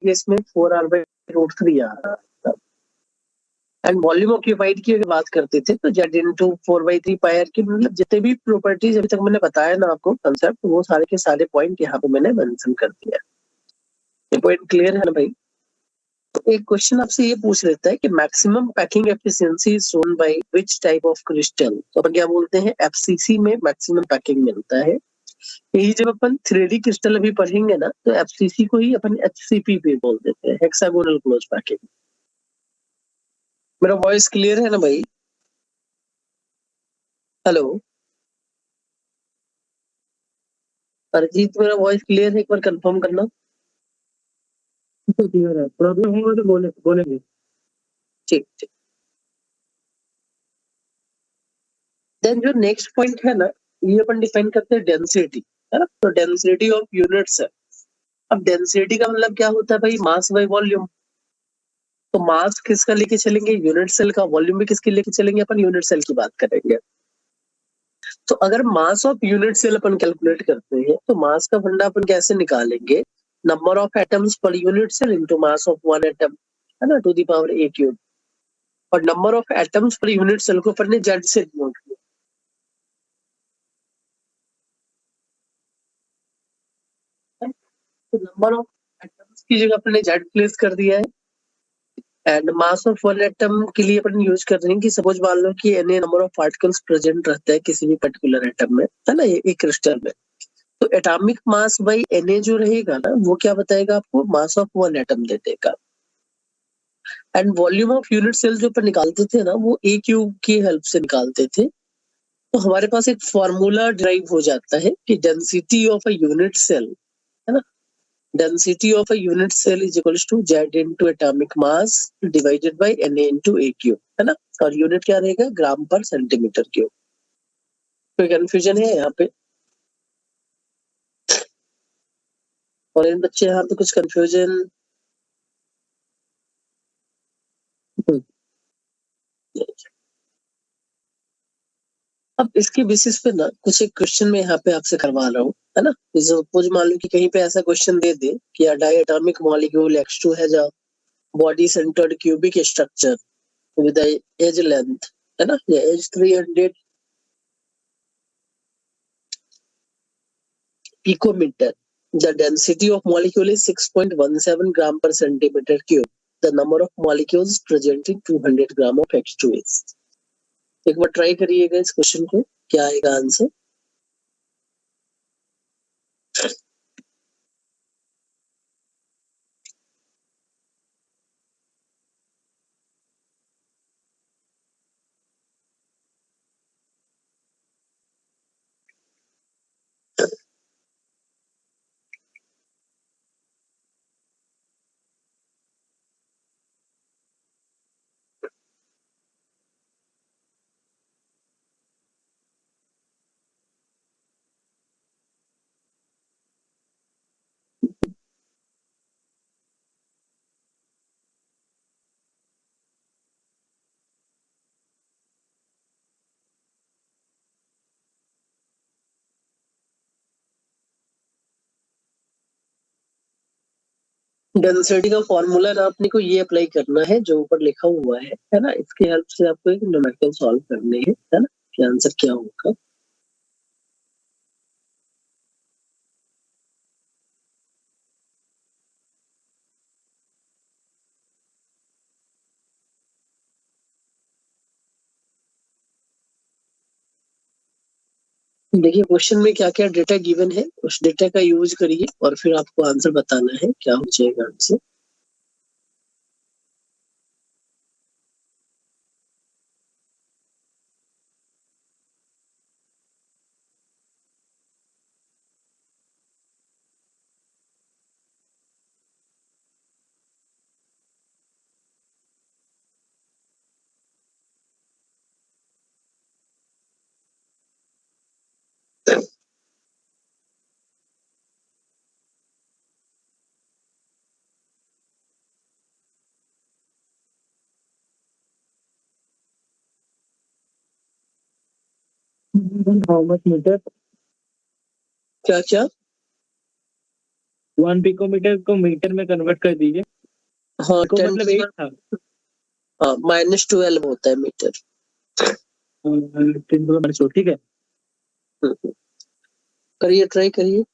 इसमें 4r/√3 आ रहा था। एंड वॉल्यूम ऑक्यूपाइड की अगर बात करते थे तो जेड इंटू 4/3 की मतलब जितने भी प्रॉपर्टीज अभी तक मैंने बताया ना आपको कंसेप्ट, वो सारे के सारे पॉइंट यहाँ पे मैंने मेंशन कर दिया। ये पॉइंट क्लियर है ना भाई? तो एक क्वेश्चन आपसे ये पूछ लेता है कि maximum packing efficiency is shown by which type of crystal. तो अपन क्या बोलते हैं, एफसीसी में मैक्सिमम पैकिंग मिलता है। यही जब अपन 3D क्रिस्टल अभी पढ़ेंगे ना तो एफसीसी को ही अपन एचसीपी पे बोल देते हैं, हेक्सागोनल क्लोज पैकिंग। मेरा वॉइस क्लियर है ना भाई? हेलो अरिजीत, मेरा वॉइस क्लियर है? एक बार कंफर्म करना। क्लियर है, प्रॉब्लम होगा तो बोलेंगे। ठीक ठीक। देन जो नेक्स्ट पॉइंट है ना, ये अपन डिफाइन करते हैं डेंसिटी, है ना? तो डेंसिटी ऑफ यूनिट्स है। अब डेंसिटी का मतलब क्या होता है भाई? Mass by volume. तो मास किसका लेके चलेंगे? यूनिट सेल का। वॉल्यूम भी किसके लेके चलेंगे? अपन यूनिट सेल की बात करेंगे। तो अगर मास ऑफ यूनिट सेल अपन कैलकुलेट करते हैं तो मास का फंडा अपन कैसे निकालेंगे? Number of atoms per unit cell into mass of one atom, है ना, to the power a cube. और number of atoms per unit cell को अपन ने जेड से डिनोट किया। तो नंबर ऑफ एटम्स की जगह अपन ने जेड प्लेस कर दिया है। And mass of one atom के लिए अपन यूज कर रहे हैं कि सपोज मान लो कि N number of particles present रहता है किसी भी पर्टिकुलर एटम में, है ना, एक क्रिस्टल में। तो एटॉमिक मास बाई Na जो रहेगा ना, वो क्या बताएगा आपको? मास ऑफ वन एटम दे देगा। And volume of unit cell जो अपन निकालते थे ना, वो ए क्यूब की हेल्प से निकालते थे। तो हमारे पास एक फॉर्मूला ड्राइव हो जाता है कि density of a unit cell, है ना, density of a unit cell is equals to Z into atomic mass divided by Na into a cube, है ना। और यूनिट क्या रहेगा? ग्राम पर सेंटीमीटर क्यूब। कोई कंफ्यूजन है यहाँ पे? और इन बच्चे यहाँ पे कुछ कंफ्यूजन? अब इसके बेसिस पे ना कुछ एक क्वेश्चन में यहाँ पे आपसे करवा रहा हूँ, है ना। सपोज मान लो कि कहीं पे ऐसा क्वेश्चन दे दे कि a diatomic molecule X2 has a body centered cubic structure with the edge length, है ना, या edge 300 picometer. The density of molecule is 6.17 gram per centimeter cube. The number of molecules presenting 200 gram of X2 is. एक बार try करिएगा इस question को, क्या आएगा answer? Density का फॉर्मूला ना अपने को ये अप्लाई करना है जो ऊपर लिखा हुआ है ना। इसकी हेल्प से आपको एक न्यूमेरिकल सॉल्व करने हैं, है ना, कि आंसर क्या होगा। देखिए क्वेश्चन में क्या क्या डेटा गिवन है, उस डेटा का यूज करिए और फिर आपको आंसर बताना है क्या हो जाएगा आंसर। How much metre? क्या क्या? 1 पिकोमीटर को मीटर में कन्वर्ट कर दीजिए। हाँ पिको 10 मतलब 8 था। हाँ -12 होता है मीटर। 10⁻², ठीक है। करिए, ट्राई करिए।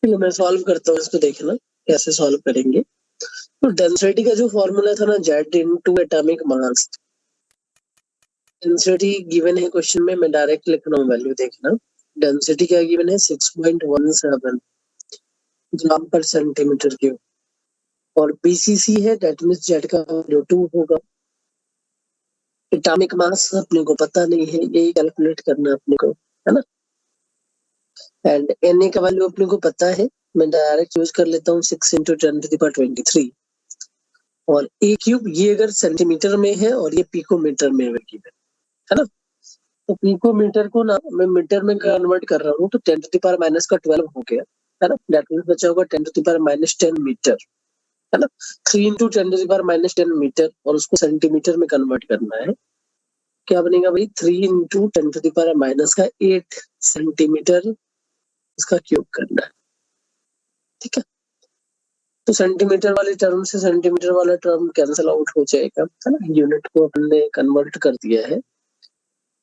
चलो मैं सॉल्व करता हूँ इसको, देखना कैसे सॉल्व करेंगे। तो डेंसिटी का जो फॉर्मूला था ना, जेड इनटू एटॉमिक मास। डेंसिटी गिवन है क्वेश्चन में, मैं डायरेक्ट लिख रहा हूँ वैल्यू, देखना। डेंसिटी क्या गिवन है, 6.17 ग्राम पर सेंटीमीटर क्यूब। और बीसीसी है, डेट मीन्स जेड का वैल्यू 2 होगा। एटॉमिक मास अपने को पता नहीं है, यही कैलकुलेट करना है अपने को, है ना। एंड एन का वैल्यू अपने को पता है, मैं डायरेक्ट यूज कर लेता हूँ 6 × 10⁻23। और ए क्यूब ये अगर सेंटीमीटर में है और ये पिकोमीटर में है ना। तो पिकोमीटर को ना मैं मीटर में कन्वर्ट कर रहा हूँ, तो 10⁻⁻12 हो गया, है ना। दैट मींस बचा होगा 10⁻⁻10 मीटर, है ना। 3 × 10⁻⁻10 मीटर, और उसको सेंटीमीटर में कन्वर्ट करना है। क्या बनेगा भाई, 3 × 10⁻⁻8 सेंटीमीटर इसका क्यूब करना है, ठीक है। तो सेंटीमीटर वाले टर्म से सेंटीमीटर वाला टर्म कैंसिल आउट हो जाएगा, है ना। यूनिट को अपन ने कन्वर्ट कर दिया है।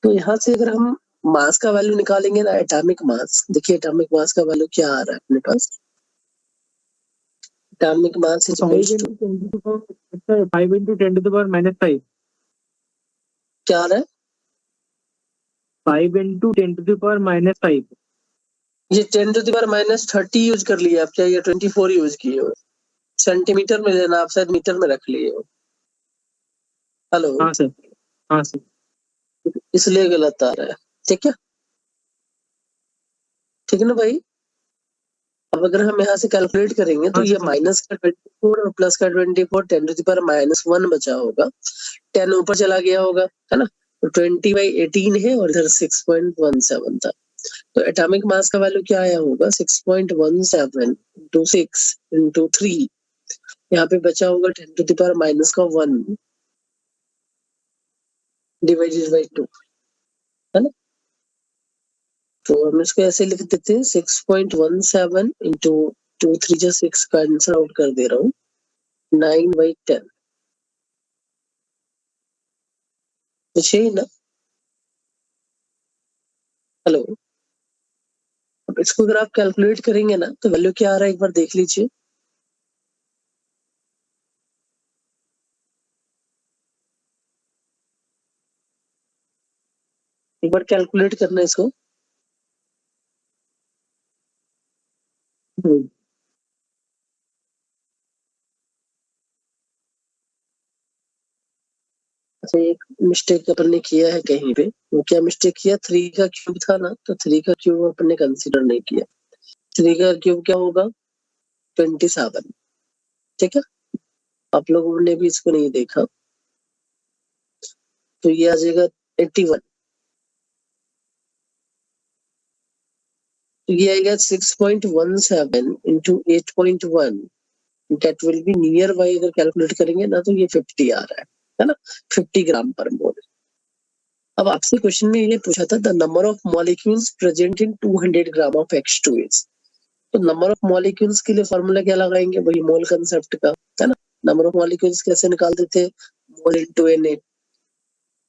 तो यहाँ से अगर हम मास का वैल्यू निकालेंगे ना, एटॉमिक मास, देखिए एटॉमिक मास का वैल्यू क्या आ रहा है अपने पास। एटॉमिक मास इज 5 × 10⁻⁵ क्या आ रहा है, 5 × 10⁻⁵ ये 10⁻30 यूज कर लिया आप, क्या ये 24 यूज किए हो। सेंटीमीटर में लेना, आप शायद मीटर में रख लिए हो। हेलो, हाँ सर, हाँ सर। इसलिए गलत आ रहा है, ठीक है, ठीक है ना भाई। अब अगर हम यहाँ से कैलकुलेट करेंगे तो हाँ ये सर। माइनस का 24 और प्लस का 24, 10⁻⁻1 बचा होगा। 10 ऊपर चला गया होगा, है ना। तो 20/18 है, और इधर 6.17 था। तो एटॉमिक मास का वैल्यू क्या आया होगा, 6.17 × 6 × 3। यहाँ पे बचा होगा 10⁻⁻1 डिवाइडेड बाई 2, है ना। तो हम इसको ऐसे लिख देते हैं, 6.17 × 2 3 × 6 का आंसर आउट कर दे रहा हूँ, 9/10। कुछ ही ना। हेलो, अब इसको अगर आप कैलकुलेट करेंगे ना, तो वैल्यू क्या आ रहा है एक बार देख लीजिए। एक बार कैलकुलेट करना इसको। अच्छा, एक मिस्टेक अपन ने किया है कहीं पे। वो क्या मिस्टेक किया, 3 का क्यूब था ना, तो 3 का क्यूब अपन ने कंसीडर नहीं किया। 3 का क्यूब क्या होगा, 27, ठीक है। आप लोगों ने भी इसको नहीं देखा, तो ये आ जाएगा 81, तो ये आएगा 6.17 into 8.1, that will be near by अगर कैलकुलेट करेंगे ना तो ये 50 आ रहा है ना, 50 ग्राम पर मोल। अब आपसे क्वेश्चन में ये पूछा था the number of molecules present in 200 gram of H2S, तो नंबर ऑफ मॉलिक्यूल्स के लिए फॉर्मूला क्या लगाएंगे, वही मोल कंसेप्ट का, है ना। नंबर ऑफ मॉलिक्यूल्स कैसे निकालते थे, मोल इनटू Na,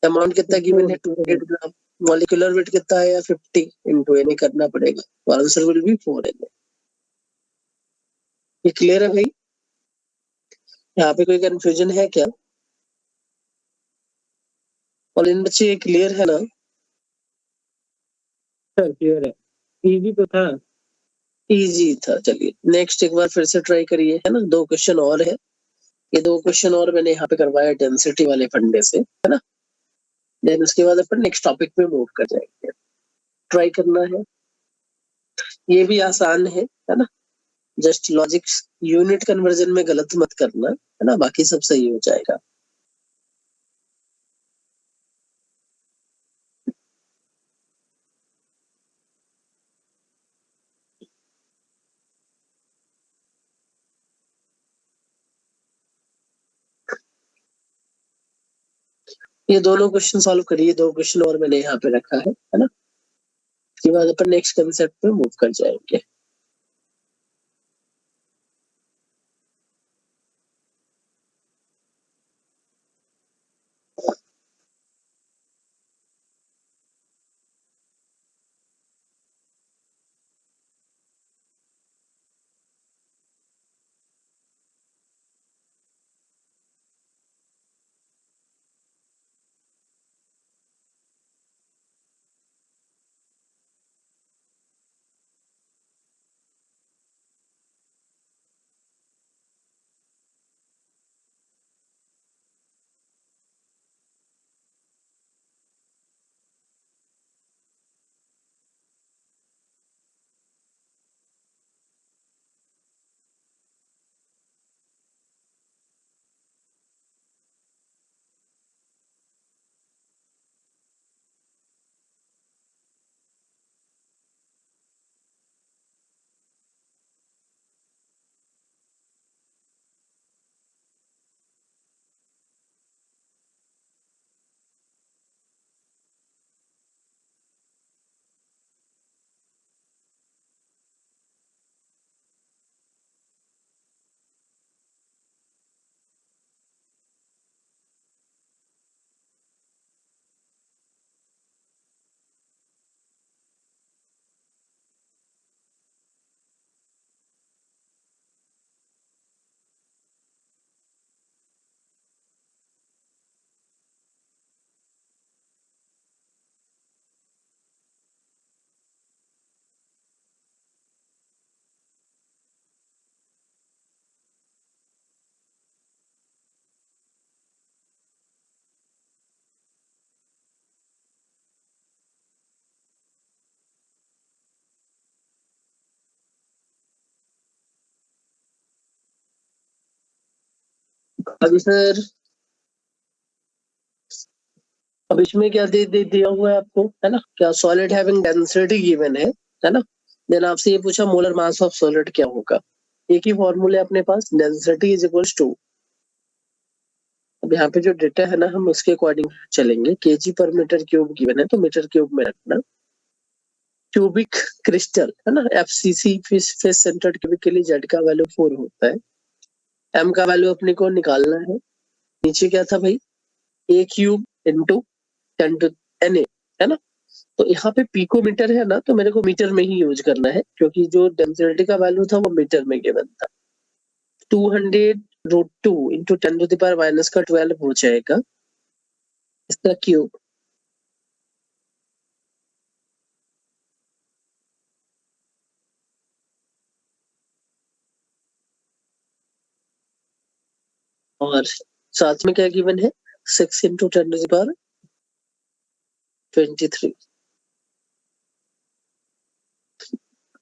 अमाउंट कितना गिवन है 200 ग्राम, मॉलिक्यूलर वेट कितना है 50 इनटू Na करना पड़ेगा, तो आंसर विल बी 4Na। ये क्लियर है भाई, यहाँ पे कोई कंफ्यूजन है क्या? और इन बच्चे ये क्लियर है ना? सर क्लियर है, इजी तो था। इजी था। चलिए नेक्स्ट एक बार फिर से ट्राई करिए, है ना। 2 क्वेश्चन और है, ये 2 क्वेश्चन और मैंने यहाँ पे करवाया डेंसिटी वाले फंडे से, है ना। देन उसके बाद अपन नेक्स्ट टॉपिक पे मूव कर जाएंगे। ट्राई करना है, ये भी आसान है ना। जस्ट लॉजिक यूनिट कन्वर्जन में गलत मत करना, है ना, बाकी सब सही हो जाएगा। ये दोनों क्वेश्चन सॉल्व करिए, 2 क्वेश्चन और मैंने यहाँ पे रखा है ना। उसके बाद अपन नेक्स्ट कंसेप्ट पे मूव कर जाएंगे। अभी सर, अब इसमें क्या दिया हुआ है आपको, है ना, क्या सॉलिड हैविंग डेंसिटी गिवन है ना। देन आपसे ये पूछा मोलर मास ऑफ सॉलिड क्या होगा, एक ही फॉर्मूला है अपने पास, डेंसिटी इज इक्वल्स टू, अब यहाँ पे जो डेटा है ना हम उसके अकॉर्डिंग चलेंगे, केजी पर मीटर क्यूब गिवन है तो मीटर क्यूब में रखना। क्यूबिक क्रिस्टल, है ना, एफसीसी फेस सेंटर्ड क्यूबिक के लिए जेड का वैल्यू 4 होता है, एम का वैल्यू अपने को निकालना है। नीचे क्या था भाई, ए क्यूब इंटू 10 टू Na, है ना। तो यहाँ पे पिकोमीटर है ना, तो मेरे को मीटर में ही यूज करना है क्योंकि जो डेंसिटी का वैल्यू था वो मीटर में गिवन था। 200√2 into 10 to the power minus का 12 हो जाएगा इसका क्यूब, और साथ में क्या गिवन है 6 इंटू 10 टू द पावर 23।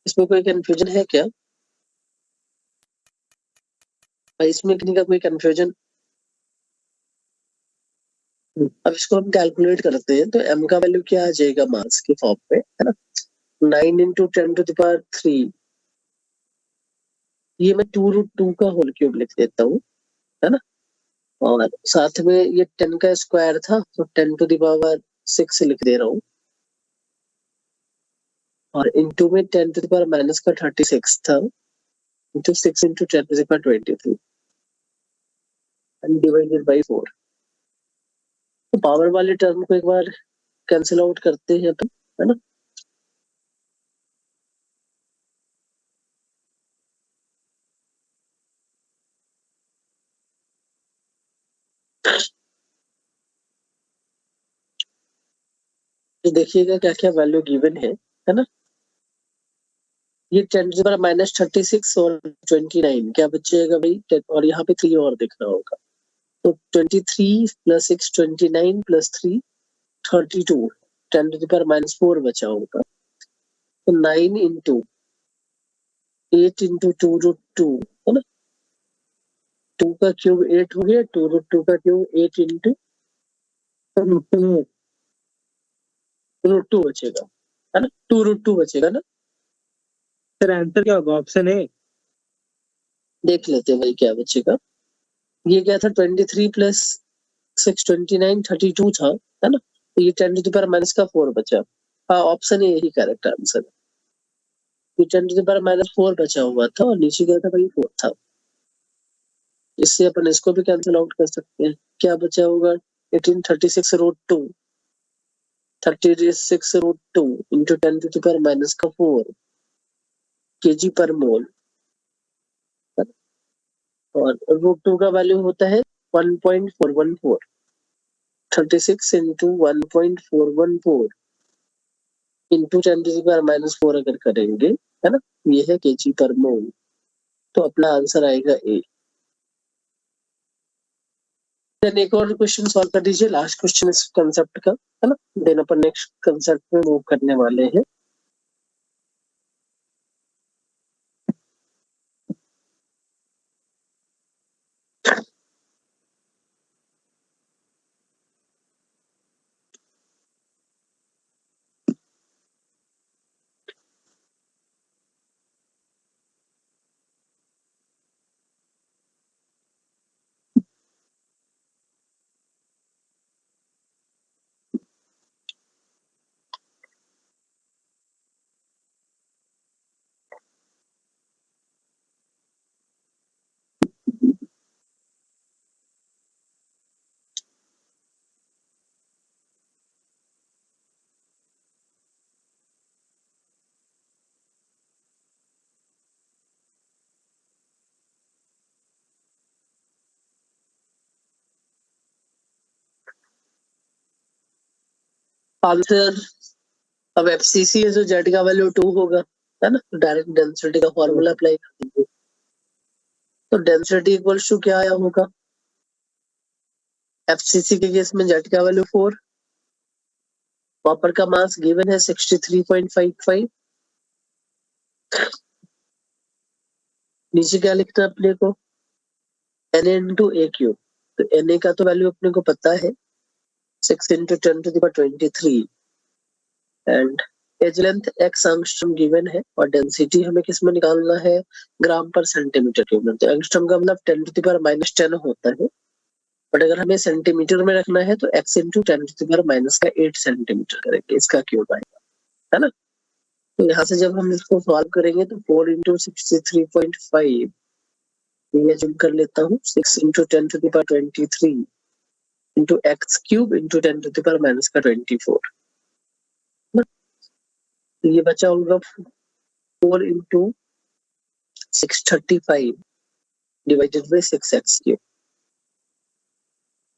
इसमें कोई कंफ्यूजन है क्या भाई, इसमें किसी का कोई कंफ्यूजन? अब इसको हम कैलकुलेट करते हैं तो m का वैल्यू क्या आ जाएगा मास के फॉर्म पे, है ना, 9 इंटू 10⁻3, ये मैं 2√2 का होल क्यूब लिख देता हूँ, है ना, और साथ में ये 10 का स्क्वायर था तो 10⁻6 लिख दे रहा हूँ, और इंटू में 10⁻⁻ का 36 था, into 6 into 10⁻23 and divided by 4। तो पावर वाले टर्म को एक बार कैंसिल आउट करते हैं तो, है ना, तो देखिएगा क्या क्या वैल्यू गिवन है ना, ये 10⁻⁻36 और 29 क्या बचेगा भाई, और यहाँ पे 3 और देखना होगा, तो 23 + 6 29 + 3 32, 10⁻⁻4 बचा होगा, तो 9 इंटू 8 इंटू 2√2, है ना, 2 का क्यूब 8 हो गया, 2√2 का क्यूब 8 इंटू √2 बचेगा, है ना, 2√2 बचेगा ना। सर आंसर क्या होगा, ऑप्शन ए? देख लेते हैं भाई क्या बचेगा, ये क्या था 23 + 6 29 32 था, है ना, तो ये 10⁻⁻4 बचा। हाँ, option A he correct answer है, ये 10⁻⁻4 बचा हुआ था और नीचे क्या था भाई 4 था, इससे अपन इसको भी कैंसिल आउट कर सकते हैं, क्या बचा होगा 1836√2 36√2 इंटू 10⁻⁻4 kg पर मोल, और √2 का वैल्यू होता है 1.414, 36 इंटू 1.414 इंटू 10⁻⁻4 अगर करेंगे, है ना, ये है kg पर मोल, तो अपना आंसर आएगा ए। देन एक और क्वेश्चन सॉल्व कर दीजिए, लास्ट क्वेश्चन इस कंसेप्ट का, है ना, देन अपन नेक्स्ट कंसेप्ट में मूव करने वाले हैं। आंसर, अब एफसीसी है जो जेड का वैल्यू 2 होगा, है ना, डायरेक्ट डेंसिटी का फॉर्मूला अप्लाई कर देंगे, तो डेंसिटी इक्वल्स टू क्या आया होगा, एफसीसी के केस में जेड का वैल्यू 4, कॉपर का मास गिवन है 63.55, नीचे क्या लिखना है अपने को, Na इंटू ए क्यूब, तो Na का तो वैल्यू अपने को पता है 6 into 10⁻23 and edge length x angstrom given है, और डेंसिटी हमें किस में निकालना है, ग्राम पर सेंटीमीटर क्यूब में, तो एंगस्ट्रॉम का मतलब 10⁻⁻10 होता है, बट अगर हमें सेंटीमीटर में रखना है तो x इंटू 10⁻�8 सेंटीमीटर करेंगे, इसका क्यूब आएगा, है ना, तो यहाँ से जब हम इसको सॉल्व करेंगे तो 4 इंटू 63.5, ये जूम कर लेता हूँ, 6 into 10⁻23 into x cube into 10⁻⁻24, तो ये बचा होगा 4 into 635 divided by 6x cube.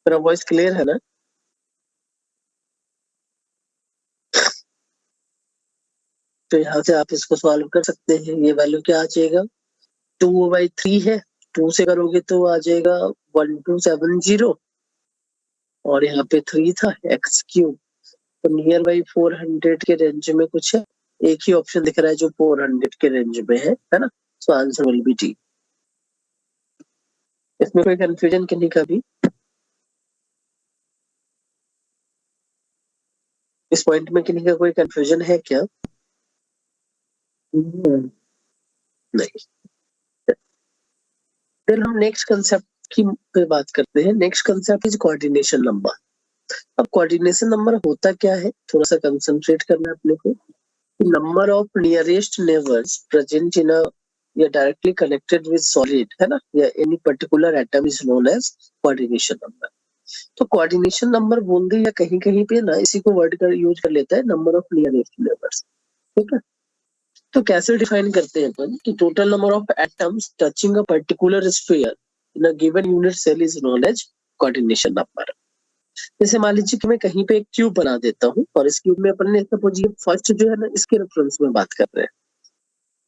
मेरा वॉइस क्लियर है ना? तो यहाँ से आप इसको सॉल्व कर सकते हैं, ये वैल्यू क्या आ जाएगा, 2/3 है, 2 से करोगे तो आ जाएगा 1270, और यहाँ पे 3 था x क्यूब, तो नियर बाई 400 के रेंज में कुछ है, एक ही ऑप्शन दिख रहा है जो 400 के रेंज में है ना, so answer will be D. इसमें कोई कंफ्यूजन किन्हीं का भी? इस पॉइंट में किन्हीं का कोई कंफ्यूजन है क्या? नहीं। फिर हम नेक्स्ट कंसेप्ट की पे बात करते हैं। Next concept is coordination number. अब कोऑर्डिनेशन नंबर होता क्या है, थोड़ा सा कंसंट्रेट करना है अपने को। Number of nearest neighbours present in a या डायरेक्टली कनेक्टेड विद सॉलिड, है ना, या any particular atom is known as coordination number. तो कोऑर्डिनेशन नंबर बोल दे या कहीं कहीं पे ना इसी को वर्ड कर यूज कर लेता है, नंबर ऑफ नियरेस्ट नेबर्स। ठीक है, तो कैसे डिफाइन करते हैं अपन कि total number of atoms touching a particular sphere in a given unit cell is known as coordination number. जैसे मान लीजिए कि मैं कहीं पे एक क्यूब बना देता हूँ और इस क्यूब में अपन ने सपोज ये फर्स्ट जो है ना इसके रेफरेंस में बात कर रहे हैं।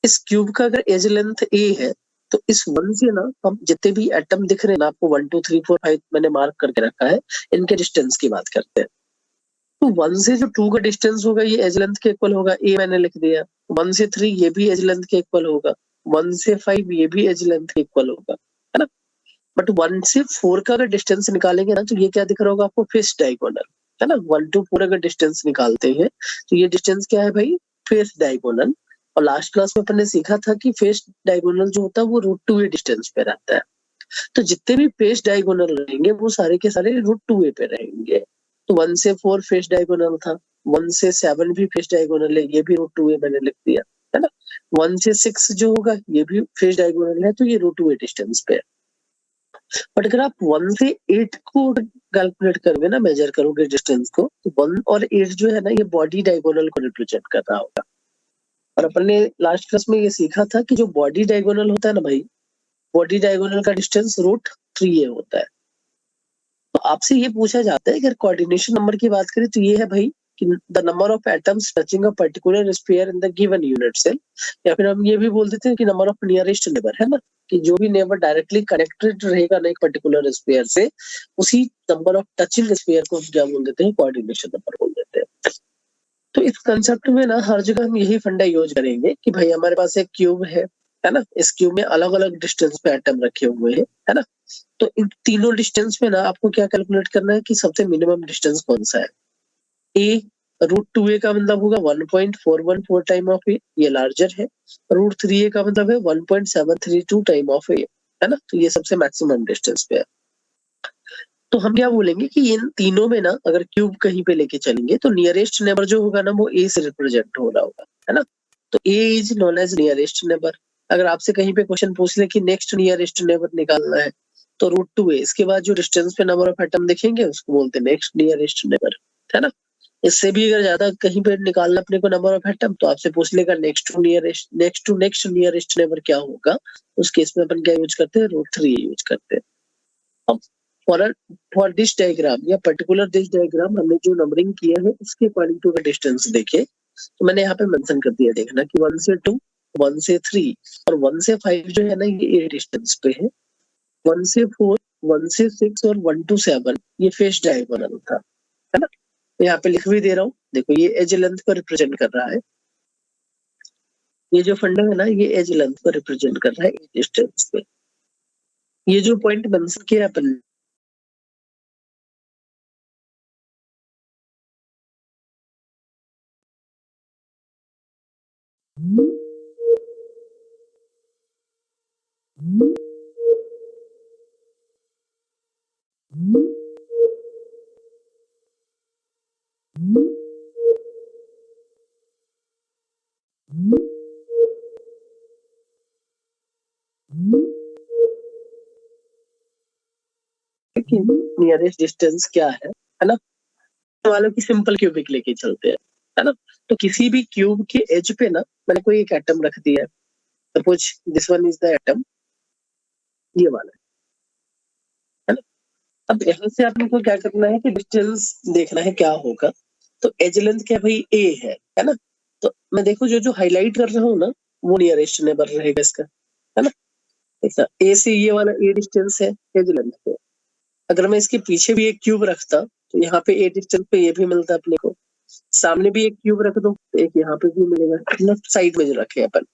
इस क्यूब का अगर एज लेंथ ए है तो इस 1 से ना हम जितने भी एटम दिख रहे हैं ना आपको 1 2 3 4 5 मैंने मार्क करके रखा है, इनके डिस्टेंस की बात करते हैं। तो 1 से जो 2 का डिस्टेंस होगा ये एज लेंथ के इक्वल होगा, ए मैंने लिख दिया। 1 से 3 ये भी एज लेंथ के इक्वल होगा, 1 से 5 ये भी एज लेंथ के इक्वल होगा, है ना। बट 1 से 4 का अगर डिस्टेंस निकालेंगे ना तो ये क्या दिख रहा होगा आपको, फेस डायगोनल, है ना। 1 to 4 अगर डिस्टेंस निकालते हैं तो ये डिस्टेंस क्या है भाई, फेस डायगोनल। और लास्ट क्लास में अपन ने सीखा था कि फेस डायगोनल जो होता है वो √2a डिस्टेंस पे रहता है। तो जितने भी फेस डायगोनल रहेंगे वो सारे के सारे √2a पे रहेंगे। तो 1 से 4 फेस डायगोनल था, 1 से 7 भी फेस डायगोनल है, ये भी √2a मैंने लिख दिया, है ना। 1 से 6 जो होगा ये भी फेस डायगोनल है, तो ये √2a डिस्टेंस पे है। बट अगर आप 1 से 8 को कैलकुलेट करोगे ना, मेजर करोगे डिस्टेंस को, तो 1 और 8 जो है ना ये बॉडी डायगोनल को रिप्रेजेंट कर रहा होगा। और अपन ने लास्ट क्लास में ये सीखा था कि जो बॉडी डायगोनल होता है ना भाई, बॉडी डायगोनल का डिस्टेंस √3a होता है। तो आपसे ये पूछा जाता है अगर कोऑर्डिनेशन नंबर की बात करें तो ये है भाई कि the number of atoms touching a particular sphere in the given unit cell, या फिर हम ये भी बोल देते हैं कि नंबर ऑफ नियरेस्ट नेबर, है ना, कि जो भी नेबर डायरेक्टली कनेक्टेड रहेगा ना एक पर्टिकुलर स्फीयर से, उसी नंबर ऑफ टचिंग स्फीयर को हम क्या बोल देते हैं, कोऑर्डिनेशन नंबर बोल देते हैं। तो इस कंसेप्ट में ना हर जगह हम यही फंडा यूज करेंगे कि भाई हमारे पास एक क्यूब है ना, इस क्यूब में अलग अलग डिस्टेंस पे एटम रखे हुए हैं, है ना। तो इन तीनों डिस्टेंस में ना आपको क्या कैलकुलेट करना है कि सबसे मिनिमम डिस्टेंस कौन सा है। ए √2a का मतलब होगा 1.414 टाइम ऑफ ए, ये लार्जर है। √3a का मतलब है 1.732 टाइम ऑफ ए, है ना। तो ये सबसे मैक्सिमम डिस्टेंस पे है। तो हम क्या बोलेंगे कि इन तीनों में ना अगर क्यूब कहीं पे लेके चलेंगे तो नियरेस्ट नेबर जो होगा ना वो ए से रिप्रेजेंट हो रहा होगा, है ना। तो a is known as nearest neighbour. अगर आपसे कहीं पे क्वेश्चन पूछ ले कि नेक्स्ट नियरेस्ट नेबर निकालना है तो √2a, इसके बाद जो डिस्टेंस पे नंबर ऑफ एटम दिखेंगे उसको बोलते हैं नेक्स्ट नियरेस्ट नेबर, है ना। इससे भी अगर ज्यादा कहीं पे निकालना अपने को नंबर ऑफ एटम तो आपसे पूछ लेगा next to next nearest neighbour क्या होगा, उस केस में अपन क्या यूज करते हैं, √3a यूज करते हैं। अब फॉर दिस डायग्राम या पर्टिकुलर दिस डायग्राम हमने जो नंबरिंग किया है उसके अकॉर्डिंग टू द डिस्टेंस देखे तो मैंने यहाँ पे मेंशन कर दिया, देखना कि 1 से 2, 1 से 3 और 1 से 5 जो है ना ये डिस्टेंस पे है। 1 से 4, 1 से 6 और 1 to 7 ये फेस डायगोनल था, है ना। यहाँ पे लिख भी दे रहा हूँ, देखो ये एज लेंथ को रिप्रेजेंट कर रहा है। ये जो फंडा है ना ये एज लेंथ को रिप्रेजेंट कर रहा है डिस्टेंस पे। ये जो पॉइंट मेंशन किया अपन नियरेस्ट डिस्टेंस क्या है ना। वालों की सिंपल क्यूबिक लेके चलते हैं, है ना। तो किसी भी क्यूब के एज पे ना मैंने कोई एक एटम रख दिया है, suppose this one is the atom, ये वाला है ना। अब यहाँ से आपको क्या करना है कि डिस्टेंस देखना है क्या होगा। तो एज लेंथ क्या भाई ए है ना। तो मैं देखो जो जो हाईलाइट कर रहा हूँ ना वो नियरेस्ट नेबर रहेगा इसका, है ना। ऐसा ए से ये वाला ए डिस्टेंस है एज लेंथ पे। अगर मैं इसके पीछे भी एक क्यूब रखता तो यहाँ पे ए डिस्टेंस पे ये भी मिलता अपने को। सामने भी एक क्यूब रख दो तो एक यहाँ पे भी मिलेगा, लेफ्ट साइड में जो रखे अपन।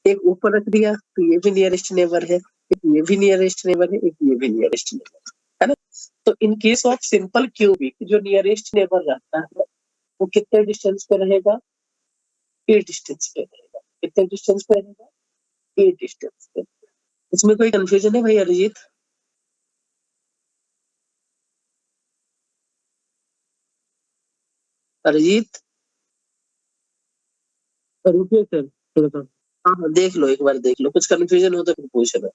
एक ऊपर रख दिया तो ये भी नियरेस्ट नेबर है, एक ये भी नियरेस्ट नेबर है, एक ये भी नियरेस्ट नेबर है ना। तो in case of simple cubic जो नियरेस्ट नेबर रहता है वो कितने डिस्टेंस पे रहेगा, ए डिस्टेंस पे रहेगा। कितने डिस्टेंस पे रहेगा, ए डिस्टेंस पे। इसमें कोई कंफ्यूजन है भाई अरिजीत? अरिजीत रुकिए सर थोड़ा सा। हाँ हाँ, देख लो एक बार, देख लो, कुछ कंफ्यूजन हो तो फिर पूछना।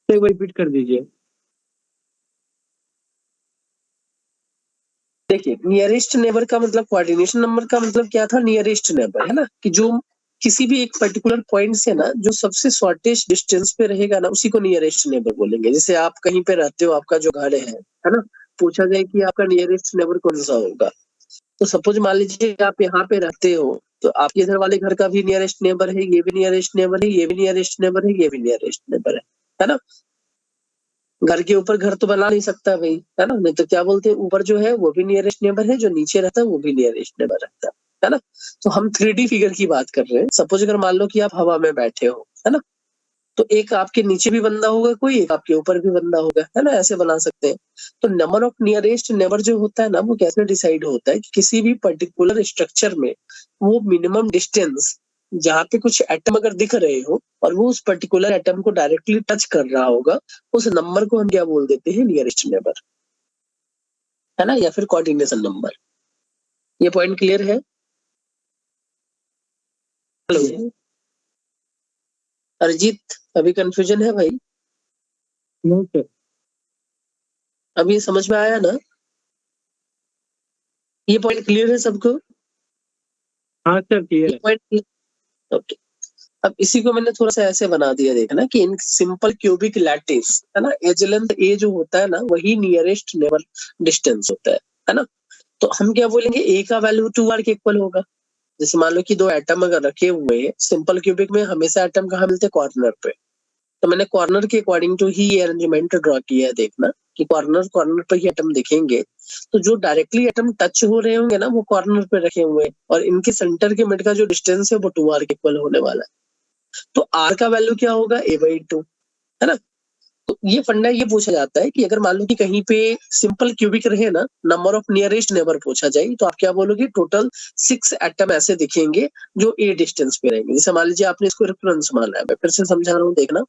एक बार रिपीट कर दीजिए। देखिए, नियरेस्ट नेबर का मतलब, कोऑर्डिनेशन नंबर का मतलब क्या था, नियरेस्ट नेबर, है ना, कि जो किसी भी एक पर्टिकुलर पॉइंट से ना जो सबसे शॉर्टेस्ट डिस्टेंस पे रहेगा ना, उसी को नियरेस्ट नेबर बोलेंगे। जैसे आप कहीं पे रहते हो, आपका जो घर है ना, पूछा जाए कि आपका नियरेस्ट नेबर कौन सा होगा, तो सपोज मान लीजिए आप यहाँ पे रहते हो, तो आपके इधर वाले घर का भी नियरेस्ट नेबर है, ये भी नियरेस्ट नेबर है, ये भी नियरेस्ट नेबर है, ये भी नियरेस्ट नेबर है ना। घर के ऊपर घर तो बना नहीं सकता भाई, है ना, नहीं तो क्या बोलते हैं, ऊपर जो है वो भी नियरेस्ट नेबर है, जो नीचे रहता है वो भी नियरेस्ट नेबर रहता है ना। तो हम 3D फिगर की बात कर रहे हैं। सपोज अगर मान लो कि आप हवा में बैठे हो, है ना, तो एक आपके नीचे भी बंदा होगा कोई, एक आपके ऊपर भी बंदा होगा, है ना, ऐसे बना सकते हैं। तो नंबर ऑफ नियरेस्ट नेबर जो होता है ना, वो कैसे डिसाइड होता है कि किसी भी पर्टिकुलर स्ट्रक्चर में वो मिनिमम डिस्टेंस, जहाँ पे कुछ एटम अगर दिख रहे हो और वो उस पर्टिकुलर एटम को डायरेक्टली टच कर रहा होगा, उस नंबर को हम क्या बोल देते हैं, नियरेस्ट नेबर, है ना, या फिर कोऑर्डिनेशन नंबर। ये पॉइंट क्लियर है? हेलो अरिजीत, अभी कंफ्यूजन है भाई? No sir. अभी समझ में आया ना? ये पॉइंट क्लियर है सबको? हाँ सर क्लियर ये है। Point, okay. अब इसी को मैंने थोड़ा सा ऐसे बना दिया, देखना कि इन सिंपल क्यूबिक लैटिस, है ना, एज लेंथ ए जो होता है ना, वही नियरेस्ट नेबर डिस्टेंस होता है ना। तो हम क्या बोलेंगे, ए का वैल्यू 2r के इक्वल होगा। जैसे मान लो कि दो एटम अगर रखे हुए हैं सिंपल क्यूबिक में, हमेशा एटम कहाँ मिलते हैं, कॉर्नर पे। तो मैंने कॉर्नर के अकॉर्डिंग टू ही ये अरेंजमेंट ड्रॉ किया है, देखना कि कॉर्नर कॉर्नर पर ही एटम दिखेंगे, तो जो डायरेक्टली एटम टच हो रहे होंगे ना, वो कॉर्नर पे रखे हुए हैं, और इनके सेंटर के मिड का जो डिस्टेंस है वो 2r के इक्वल होने वाला है। तो r का वैल्यू क्या होगा, a/2, है ना। तो ये फंडा ये पूछा जाता है कि अगर मान लो कि कहीं पे सिंपल क्यूबिक रहे ना, नंबर ऑफ नियरेस्ट नेबर पूछा जाए, तो आप क्या बोलोगे, टोटल 6 एटम ऐसे दिखेंगे जो ए डिस्टेंस पे रहेंगे। जैसे मान लीजिए आपने इसको रेफरेंस माना है, मैं फिर से समझा रहा हूँ, देखना।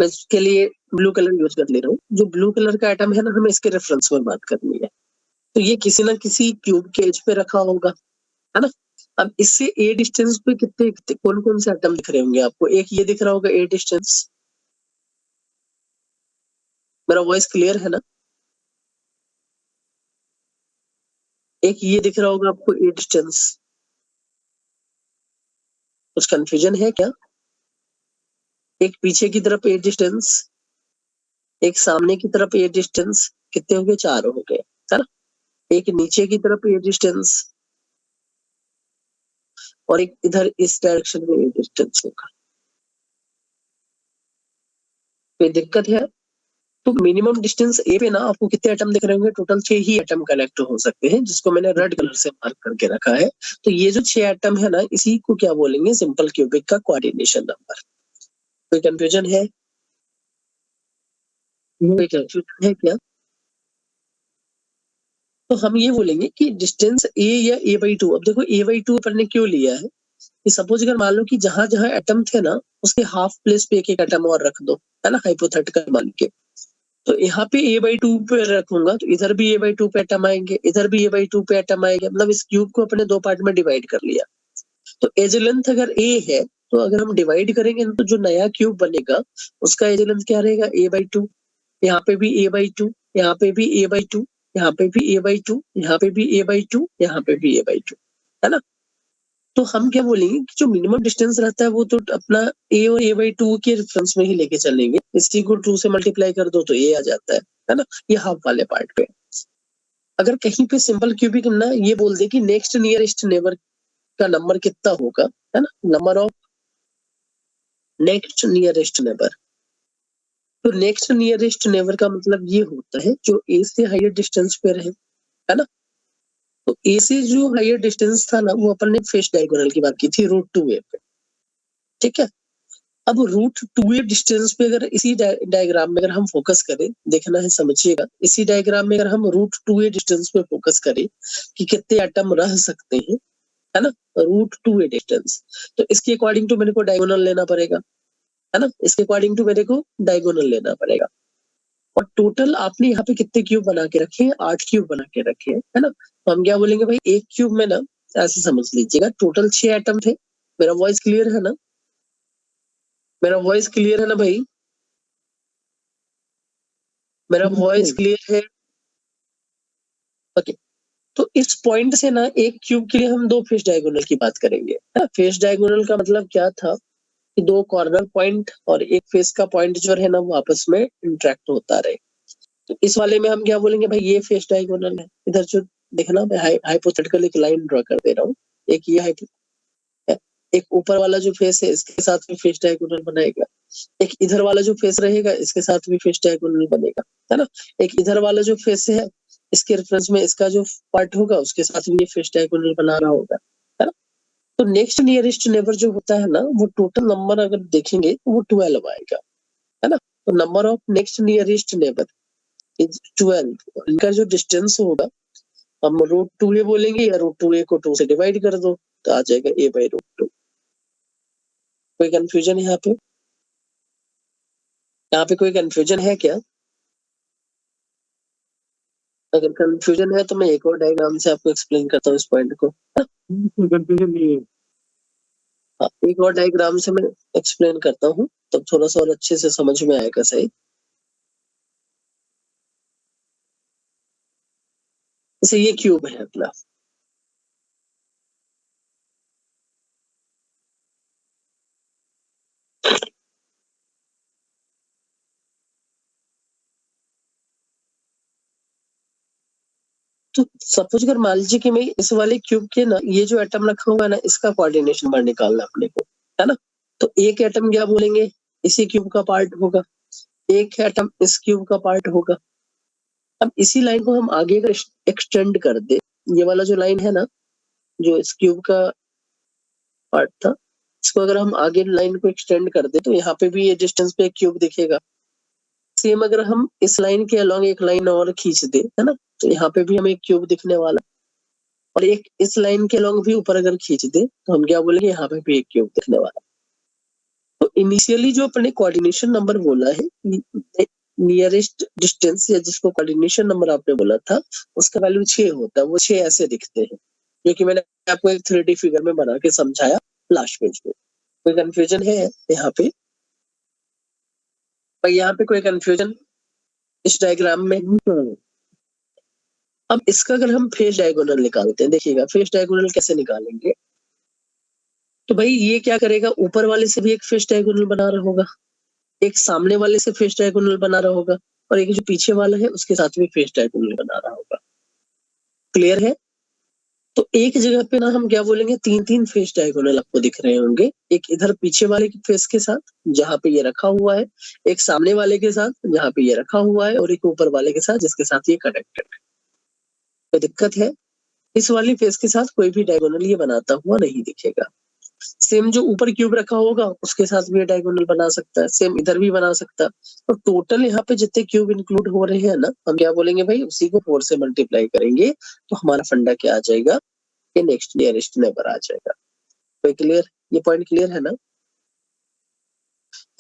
मैं इसके लिए ब्लू कलर यूज कर ले रहा हूँ। जो ब्लू कलर का एटम है ना, हमें इसके रेफरेंस में बात करनी है। तो ये किसी ना किसी क्यूब के एज पे रखा होगा, है ना। अब इससे ए डिस्टेंस पे कितने, कितने कौन कौन से एटम दिख रहे होंगे आपको? एक ये दिख रहा होगा ए डिस्टेंस, मेरा वॉइस क्लियर है ना? एक ये दिख रहा होगा आपको ए डिस्टेंस। कुछ कंफ्यूजन है क्या? एक पीछे की तरफ ए डिस्टेंस, एक सामने की तरफ ए डिस्टेंस, कितने हो गए, 4 हो गए, है ना। एक नीचे की तरफ ए डिस्टेंस, और एक इधर इस डायरेक्शन में ए डिस्टेंस होगा। कोई दिक्कत है? तो मिनिमम डिस्टेंस ए पे ना आपको कितने एटम दिख रहे होंगे, टोटल 6 ही एटम कनेक्ट हो सकते हैं, जिसको मैंने रेड कलर से मार्क करके रखा है। तो ये जो 6 एटम है ना, इसी को क्या बोलेंगे, सिंपल क्यूबिक का कोऑर्डिनेशन नंबर। कोई कंफ्यूजन है? कोई कंफ्यूजन है क्या? तो हम ये बोलेंगे कि डिस्टेंस ए या a/2, अब देखो a/2 अपन ने क्यों लिया है, कि सपोज अगर मान लो कि जहां जहां एटम थे ना, उसके हाफ प्लेस पे एक एक एटम और रख दो, है ना, हाइपोथेटिकल मान के। तो यहाँ पे a/2 पे रखूंगा, तो इधर भी a/2 पे एटम आएंगे, इधर भी a/2 पे एटम आएंगे, मतलब इस क्यूब को अपने दो पार्ट में डिवाइड कर लिया। तो एज लेंथ अगर a है, तो अगर हम डिवाइड करेंगे तो जो नया क्यूब बनेगा उसका एज लेंथ क्या रहेगा, a/2। यहाँ पे भी a/2, यहाँ पे भी a/2, यहाँ पे भी a/2, यहाँ पे भी a/2, यहाँ पे भी a/2, है ना। तो हम क्या बोलेंगे कि जो मिनिमम डिस्टेंस रहता है वो तो अपना a और a/2 के रेफरेंस में ही लेके चलेंगे। इसी को 2 से मल्टीप्लाई कर दो तो a आ जाता है ना, ये हाफ वाले पार्ट पे। अगर कहीं पे सिंपल क्यूबिक ना ये बोल दे कि नेक्स्ट नियरेस्ट नेबर का नंबर कितना होगा, है ना, number of next nearest neighbour. तो नेक्स्ट नियरेस्ट नेबर का मतलब ये होता है जो ए से हायर डिस्टेंस पे रहे, है ना। तो ए से जो हायर डिस्टेंस था ना वो अपन ने फेस डायगोनल की बात की थी रूट 2a पे, ठीक है। अब रूट 2a डिस्टेंस पे अगर इसी डायग्राम में अगर हम फोकस करें, देखना है समझिएगा, इसी डायग्राम में अगर हम रूट 2a डिस्टेंस पे फोकस करें कि कितने एटम रह सकते हैं, है ना, रूट 2a डिस्टेंस, तो इसके अकॉर्डिंग टू मेरे को डायगोनल लेना पड़ेगा, है ना, इसके अकॉर्डिंग टू मेरे को डायगोनल लेना पड़ेगा। और टोटल आपने यहाँ पे कितने क्यूब बना के रखे हैं, 8 क्यूब बना के रखे हैं, है ना। तो हम क्या बोलेंगे भाई, एक क्यूब में ना, ऐसे समझ लीजिएगा टोटल 6 एटम थे। मेरा वॉइस क्लियर है ना, मेरा वॉइस क्लियर है ना भाई, मेरा वॉइस क्लियर है, ओके। तो इस पॉइंट से ना एक क्यूब के लिए हम दो फेस डायगोनल की बात करेंगे। फेस डायगोनल का मतलब क्या था कि दो कॉर्नर पॉइंट और एक फेस का पॉइंट जो है ना वो आपस में इंटरेक्ट होता रहे। तो इस वाले में हम क्या बोलेंगे भाई, ये फेस डायगोनल है। इधर जो देखना, मैं हाइपोथेटिकल एक लाइन ड्रॉ कर दे रहा हूँ। एक ये एक ऊपर वाला जो फेस है इसके साथ भी फेस डायगोनल बनाएगा, एक इधर वाला जो फेस रहेगा इसके साथ भी फेस डायगोनल बनेगा, है ना। एक इधर वाला जो फेस है इसके रेफरेंस में इसका जो पार्ट होगा उसके साथ भी ये फेस डायगोनल बना रहा होगा, है ना। तो नेक्स्ट नियरेस्ट नेबर जो होता है ना वो टोटल नंबर अगर देखेंगे तो वो 12 आएगा, है ना। तो number of next nearest neighbour is 12। इनका जो डिस्टेंस होगा हम रूट 2a बोलेंगे, या रूट 2a को 2 से डिवाइड कर दो तो आ जाएगा a बाई रूट 2। कोई कंफ्यूजन यहाँ पे, यहाँ पे कोई कंफ्यूजन है क्या? अगर कंफ्यूजन है तो मैं एक और डायग्राम से आपको एक्सप्लेन करता हूँ इस पॉइंट को। कंफ्यूजन नहीं है। हाँ, एक और डायग्राम से मैं एक्सप्लेन करता हूँ तब थोड़ा सा और अच्छे से समझ में आएगा, सही। जैसे ये क्यूब है अपना, तो सपोज अगर मान लीजिए कि मैं इस वाले क्यूब के ना ये जो एटम रखा हुआ है ना इसका कोऑर्डिनेशन बार निकालना अपने को, है ना। तो एक एटम क्या बोलेंगे, इसी क्यूब का पार्ट होगा, एक एटम इस क्यूब का पार्ट होगा। अब इसी लाइन को हम आगे अगर एक्सटेंड कर दे, ये वाला जो लाइन है ना जो इस क्यूब का पार्ट था, इसको अगर हम आगे लाइन को एक्सटेंड कर दे तो यहाँ पे भी ये डिस्टेंस पे एक क्यूब दिखेगा। सेम अगर हम इस लाइन के अलोंग एक लाइन और खींच दे, है ना, तो यहाँ पे भी हमें एक क्यूब दिखने वाला, और एक इस लाइन के अलोंग भी ऊपर अगर खींच दे तो हम क्या बोलेंगे, यहाँ पे भी एक क्यूब दिखने वाला। तो इनिशियली जो अपने कोऑर्डिनेशन नंबर बोला है, नियरेस्ट डिस्टेंस या जिसको कोऑर्डिनेशन नंबर आपने बोला था उसका वैल्यू 6 होता है। वो 6 ऐसे दिखते हैं जो कि मैंने आपको एक 3D फिगर में बना के समझाया लास्ट पेज में। कोई कंफ्यूजन है यहाँ पे? भाई यहाँ पे कोई कंफ्यूजन इस डायग्राम में? अब इसका अगर हम फेस डायगोनल निकालते हैं, देखिएगा फेस डायगोनल कैसे निकालेंगे। तो भाई ये क्या करेगा, ऊपर वाले से भी एक फेस डायगोनल बना रहा होगा, एक सामने वाले से फेस डायगोनल बना रहा होगा, और एक जो पीछे वाला है उसके साथ भी फेस डायगोनल बना रहा होगा। क्लियर है? तो एक जगह पे ना हम क्या बोलेंगे, 3-3 फेस डायगोनल आपको दिख रहे होंगे। एक इधर पीछे वाले के फेस के साथ जहां पे ये रखा हुआ है, एक सामने वाले के साथ जहां पे ये रखा हुआ है, और एक ऊपर वाले के साथ जिसके साथ ये कनेक्टेड है। कोई दिक्कत है? इस वाली फेस के साथ कोई भी डायगोनल ये बनाता हुआ नहीं दिखेगा। सेम जो ऊपर क्यूब रखा होगा उसके साथ भी डायगोनल बना सकता है, सेम इधर भी बना सकता है। तो टोटल यहाँ पे जितने क्यूब इंक्लूड हो रहे हैं ना, हम क्या बोलेंगे भाई, उसी को 4 से मल्टीप्लाई करेंगे तो हमारा फंडा क्या आ जाएगा, ये नेक्स्ट नियरेस्ट नेबर आ जाएगा। कोई क्लियर, ये पॉइंट क्लियर है ना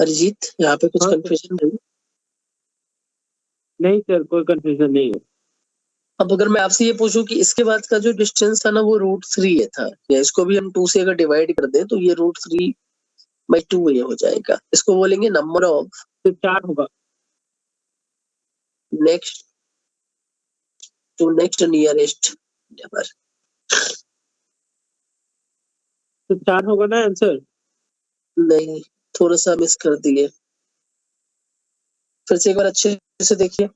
अरिजीत? यहाँ पे कुछ कंफ्यूजन नहीं? नहीं सर, कोई कंफ्यूजन नहीं है। अब अगर मैं आपसे ये पूछूं कि इसके बाद का जो डिस्टेंस था ना वो रूट 3 था, या इसको भी हम 2 से अगर डिवाइड कर दे तो ये रूट 3/2 ये हो जाएगा। इसको बोलेंगे नंबर ऑफ तो 4 होगा। Next to next nearest neighbour. तो 4 होगा ना आंसर? नहीं, थोड़ा सा मिस कर दिए, फिर से एक बार अच्छे से देखिए।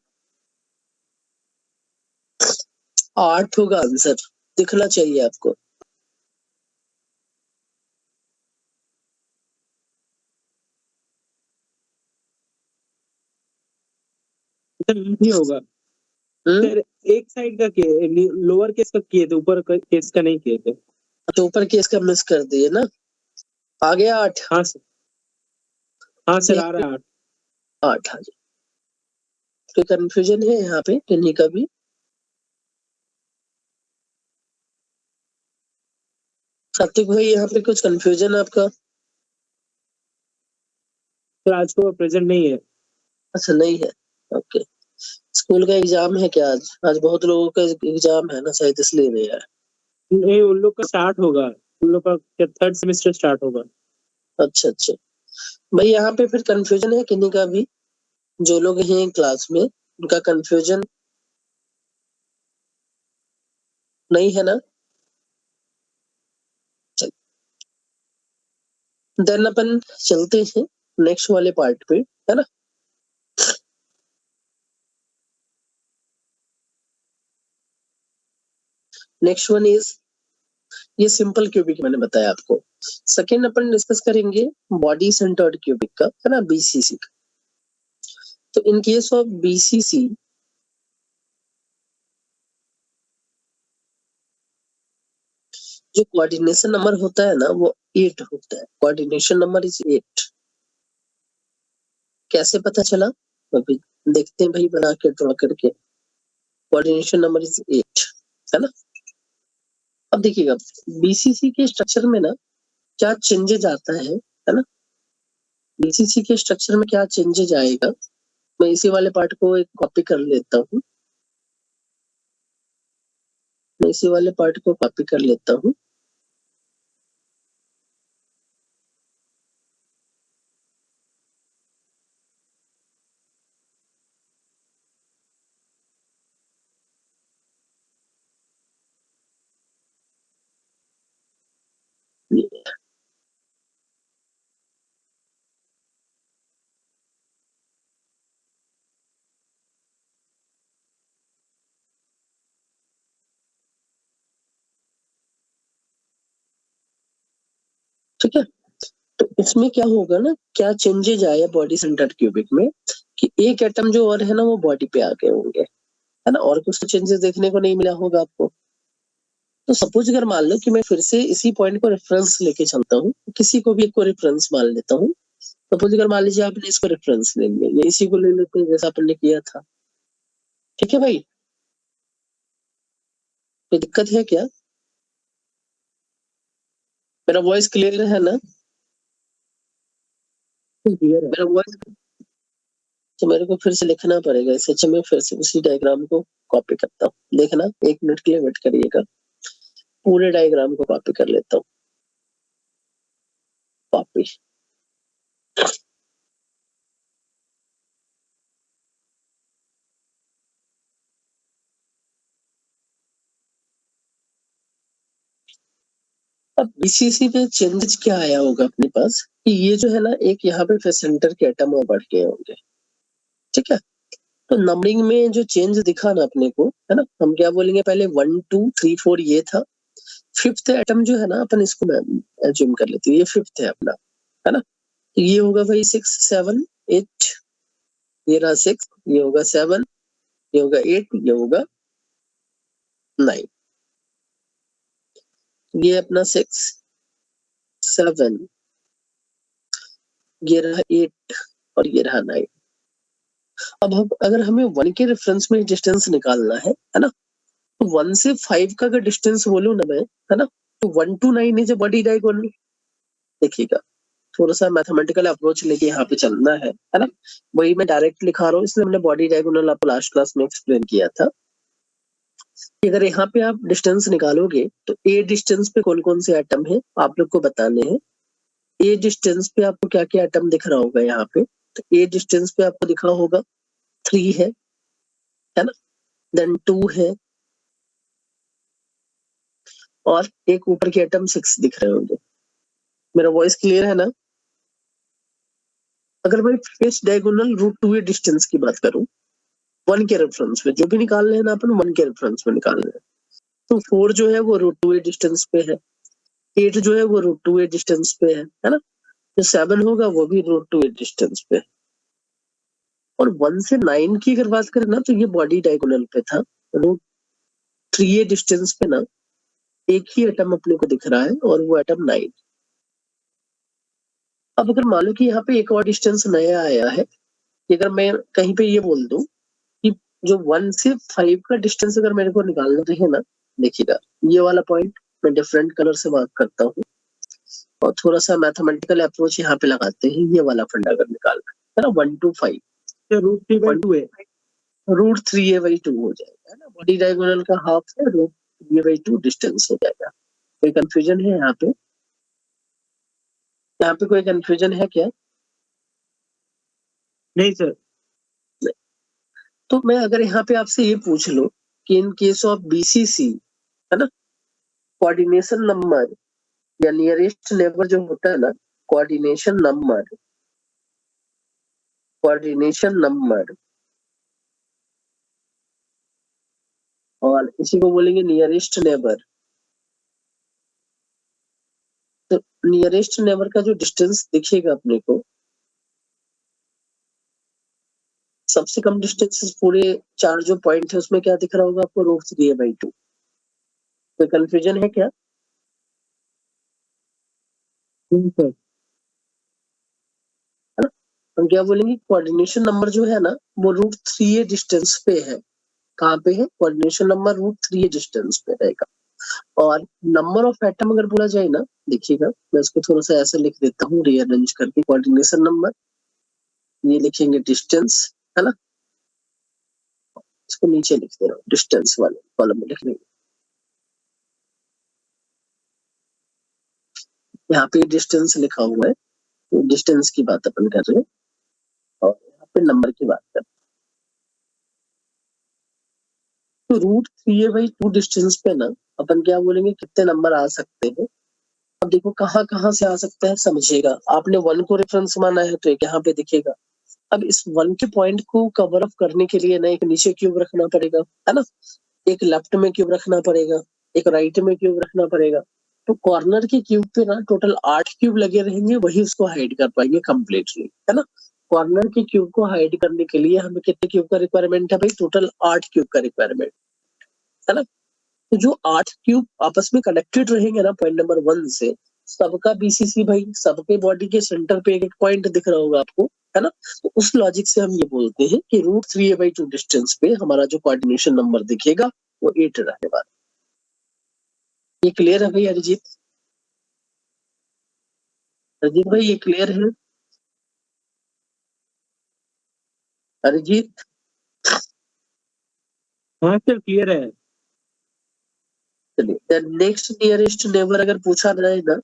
8 होगा आंसर, दिखना चाहिए आपको। नहीं होगा। सर एक साइड का किए, लोअर केस का किए थे, ऊपर केस का नहीं किए थे। तो ऊपर केस का मिस कर दिए ना। आ गया 8। हाँ सर, हाँ सर आ रहा है 8। 8 हाँ जी। कोई कंफ्यूजन है यहाँ पे किन्हीं का भी? सात्विक भाई यहाँ पे कुछ कंफ्यूजन है आपका? सर आज को प्रेजेंट नहीं है। अच्छा नहीं है, ओके। स्कूल का एग्जाम है क्या आज? आज बहुत लोगों का एग्जाम है ना, शायद इसलिए नहीं है। नहीं, उन लोग का स्टार्ट होगा, उन लोग का 3rd सेमेस्टर स्टार्ट होगा। अच्छा अच्छा। भाई यहाँ पे फिर कंफ्यूजन है किन्हीं का भी? जो लोग हैं क्लास में उनका कंफ्यूजन नहीं है ना? देन अपन चलते हैं नेक्स्ट वाले पार्ट पे, है ना। नेक्स्ट वन इज, ये सिंपल क्यूबिक मैंने बताया आपको। सेकेंड अपन डिस्कस करेंगे बॉडी सेंटर्ड क्यूबिक का, है ना, बीसीसी का। तो इन केस ऑफ बीसीसी जो कोऑर्डिनेशन नंबर होता है ना वो 8 होता है। Coordination number is 8। कैसे पता चला अभी देखते हैं भाई, बना के ड्रॉ करके। कोऑर्डिनेशन नंबर इज 8, है ना। अब देखिएगा बीसीसी के स्ट्रक्चर में ना क्या चेंजेज आता है ना। बीसीसी के स्ट्रक्चर में क्या चेंजेज आएगा, मैं इसी वाले पार्ट को एक कॉपी कर लेता हूँ। मैं इसी वाले पार्ट को कॉपी कर लेता हूँ। ठीक है, तो इसमें क्या होगा ना, क्या चेंजेज आया बॉडी सेंटर्ड क्यूबिक में कि एक एटम जो और है ना वो बॉडी पे आ गए होंगे, है ना, और कुछ चेंजेस देखने को नहीं मिला होगा आपको। तो सपोज अगर मान लो कि मैं फिर से इसी पॉइंट को रेफरेंस लेके चलता हूँ, किसी को भी एक को रेफरेंस मान लेता हूँ। सपोज अगर मान लीजिए आपने इसको रेफरेंस ले लिया, या इसी को ले लेते हैं जैसा आपने किया था। ठीक है भाई, कोई दिक्कत है क्या? मेरा वॉइस क्लियर है ना? क्लियर है। मेरा वॉइस, तो मेरे को फिर से लिखना पड़ेगा इसे। अच्छा मैं फिर से उसी डायग्राम को कॉपी करता हूँ, देखना 1 मिनट के लिए वेट करिएगा। पूरे डायग्राम को कॉपी कर लेता हूँ। कॉपी। अब बीसीसी पे चेंजेस क्या आया होगा अपने पास कि ये जो है ना एक यहाँ पे सेंटर के एटम और बढ़ गए होंगे। ठीक है, तो नंबरिंग में जो चेंज दिखा ना अपने को, है ना, हम क्या बोलेंगे पहले 1 2 3 4 ये था। 5th एटम जो है ना अपन इसको एज्यूम कर लेते हैं, ये 5th है अपना, है ना। तो ये होगा भाई 6 7 8, ये रहा 6, ये होगा 7, ये होगा 8, ये होगा 9। ये अपना 6 7, ये रहा 8 और ये रहा 9। अब हम अगर हमें 1 के रेफरेंस में डिस्टेंस निकालना है ना, तो 1 से 5 का अगर डिस्टेंस बोलूं ना मैं, है ना, तो 1 to 9 is a body diagonal. देखिएगा थोड़ा सा मैथमेटिकल अप्रोच लेके यहाँ पे चलना है ना। वही मैं डायरेक्ट लिखा रहा हूँ, इसलिए मैंने बॉडी डायगोनल आपको लास्ट क्लास में एक्सप्लेन किया था। अगर यहाँ पे आप डिस्टेंस निकालोगे तो ए डिस्टेंस पे कौन कौन से एटम है आप लोग को बताने हैं। ए डिस्टेंस पे आपको क्या क्या एटम दिख रहा होगा यहाँ पे, तो ए डिस्टेंस पे आपको दिखा होगा 3 है ना, देन 2 है, और एक ऊपर के एटम 6 दिख रहे होंगे। मेरा वॉइस क्लियर है ना? अगर मैं फेस डायगोनल रूट 2 डिस्टेंस की बात करूं 1 के रेफरेंस में, जो भी निकाल रहे हैं ना अपन 1 के रेफरेंस में निकाल रहे हैं, तो 4 जो है वो रूट 2 डिस्टेंस पे है, 8 जो है वो रूट 2 डिस्टेंस पे है ना, जो 7 होगा वो भी रूट 2 डिस्टेंस पे। और 1 से 9 की अगर बात करें ना, तो ये बॉडी डायगोनल पे था। रूट 3a डिस्टेंस पे ना एक ही एटम अपने को दिख रहा है और वो एटम 9। अब अगर मान लो कि यहाँ पे एक और डिस्टेंस नया आया है, कि अगर मैं कहीं पे ये बोल दूं कि जो 1 से 5 का डिस्टेंस अगर मेरे को निकालना है ना, देखिएगा ये वाला पॉइंट मैं डिफरेंट कलर से मार्क करता हूँ और थोड़ा सा मैथमेटिकल अप्रोच यहाँ पे लगाते हैं। ये वाला फंडा अगर निकालना है ना, 1 to 5 तो √3/2 है। रूट 3a/2 हो जाएगा, है ना। बॉडी डायगोनल का हाफ है, रूट 3a/2 डिस्टेंस हो जाएगा। कोई कंफ्यूजन है यहाँ पे? यहाँ पे कोई कंफ्यूजन है क्या? नहीं सर। तो मैं अगर यहाँ पे आपसे ये पूछ लूं कि इन केस ऑफ बीसीसी, है ना, कोऑर्डिनेशन नंबर या नियरेस्ट नेबर जो होता है ना, कोऑर्डिनेशन नंबर और इसी को बोलेंगे नियरेस्ट नेबर। तो नियरेस्ट नेबर का जो डिस्टेंस दिखेगा अपने को, सबसे कम डिस्टेंस पूरे 4 जो पॉइंट है उसमें क्या दिख रहा होगा आपको? Root 3a/2। कोई कंफ्यूजन है क्या? सर हम क्या बोलेंगे, कोऑर्डिनेशन नंबर जो है ना वो रूट 3a डिस्टेंस पे है। कहाँ पे है? Coordination number root 3a distance पे रहेगा। और नंबर ऑफ एटम अगर बोला जाए ना, देखिएगा मैं इसको थोड़ा सा ऐसे लिख देता हूँ रीअरेंज करके। कोऑर्डिनेशन नंबर, ये लिखेंगे डिस्टेंस, है ना, इसको नीचे लिख दे रहा हूँ, डिस्टेंस वाले कॉलम में लिख लेंगे। यहाँ पे डिस्टेंस लिखा हुआ है, तो डिस्टेंस की बात अपन कर रहे हैं और यहाँ पे नंबर की बात कर रहे हैं। तो रूट 3a/2 डिस्टेंस पे ना अपन क्या बोलेंगे, कितने नंबर आ सकते हैं? अब देखो कहाँ कहाँ से आ सकता है, समझिएगा। आपने 1 को रेफरेंस माना है तो एक यहाँ पे दिखेगा। अब इस 1 के पॉइंट को कवर अप करने के लिए ना एक नीचे क्यूब रखना पड़ेगा, है ना, एक लेफ्ट में क्यूब रखना पड़ेगा, एक राइट में क्यूब रखना पड़ेगा। तो कॉर्नर के क्यूब पे ना टोटल 8 क्यूब लगे रहेंगे, वही उसको हाइड कर पाएंगे कम्प्लीटली, है ना। कॉर्नर के क्यूब को हाइड करने के लिए हमें कितने क्यूब का रिक्वायरमेंट है भाई? टोटल 8 क्यूब का रिक्वायरमेंट, है ना। तो जो 8 क्यूब आपस में कनेक्टेड रहेंगे ना पॉइंट नंबर 1 से, सबका बीसीसी भाई, सबके बॉडी के सेंटर पे एक पॉइंट दिख रहा होगा आपको, है ना। तो उस लॉजिक से हम ये बोलते हैं कि रूट 3a/2 डिस्टेंस पे हमारा जो कोऑर्डिनेशन नंबर दिखेगा वो 8 रहने वाला। ये क्लियर है भाई अरिजीत? अरिजीत भाई ये क्लियर है? अरिजीत? हाँ सर क्लियर है। चलिए, नेक्स्ट नियरेस्ट नेबर अगर पूछा जाए ना,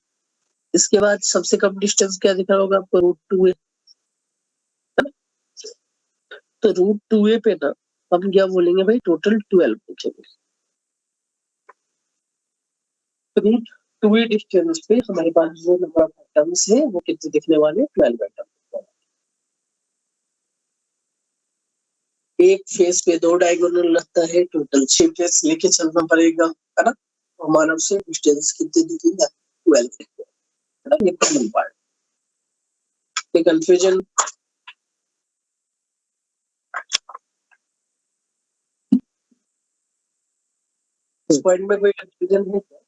इसके बाद सबसे कम डिस्टेंस क्या दिख रहा होगा आपको? Root 2a। तो रूट 2a पे ना हम क्या बोलेंगे भाई? टोटल 12 लिखेंगे। रूट 2a डिस्टेंस पे हमारे पास जो नंबर ऑफ एटम्स है वो कितने दिखने वाले? 12 एटम। एक फेस पे 2 डायगोनल लगता है, टोटल 6 फेस लेके चलना पड़ेगा, है ना। हमारा उससे डिस्टेंस कितने दिखेगा? 12 है ना। ये कॉमन पार्ट। कोई कंफ्यूजन? इस पॉइंट में कोई कंफ्यूजन है क्या?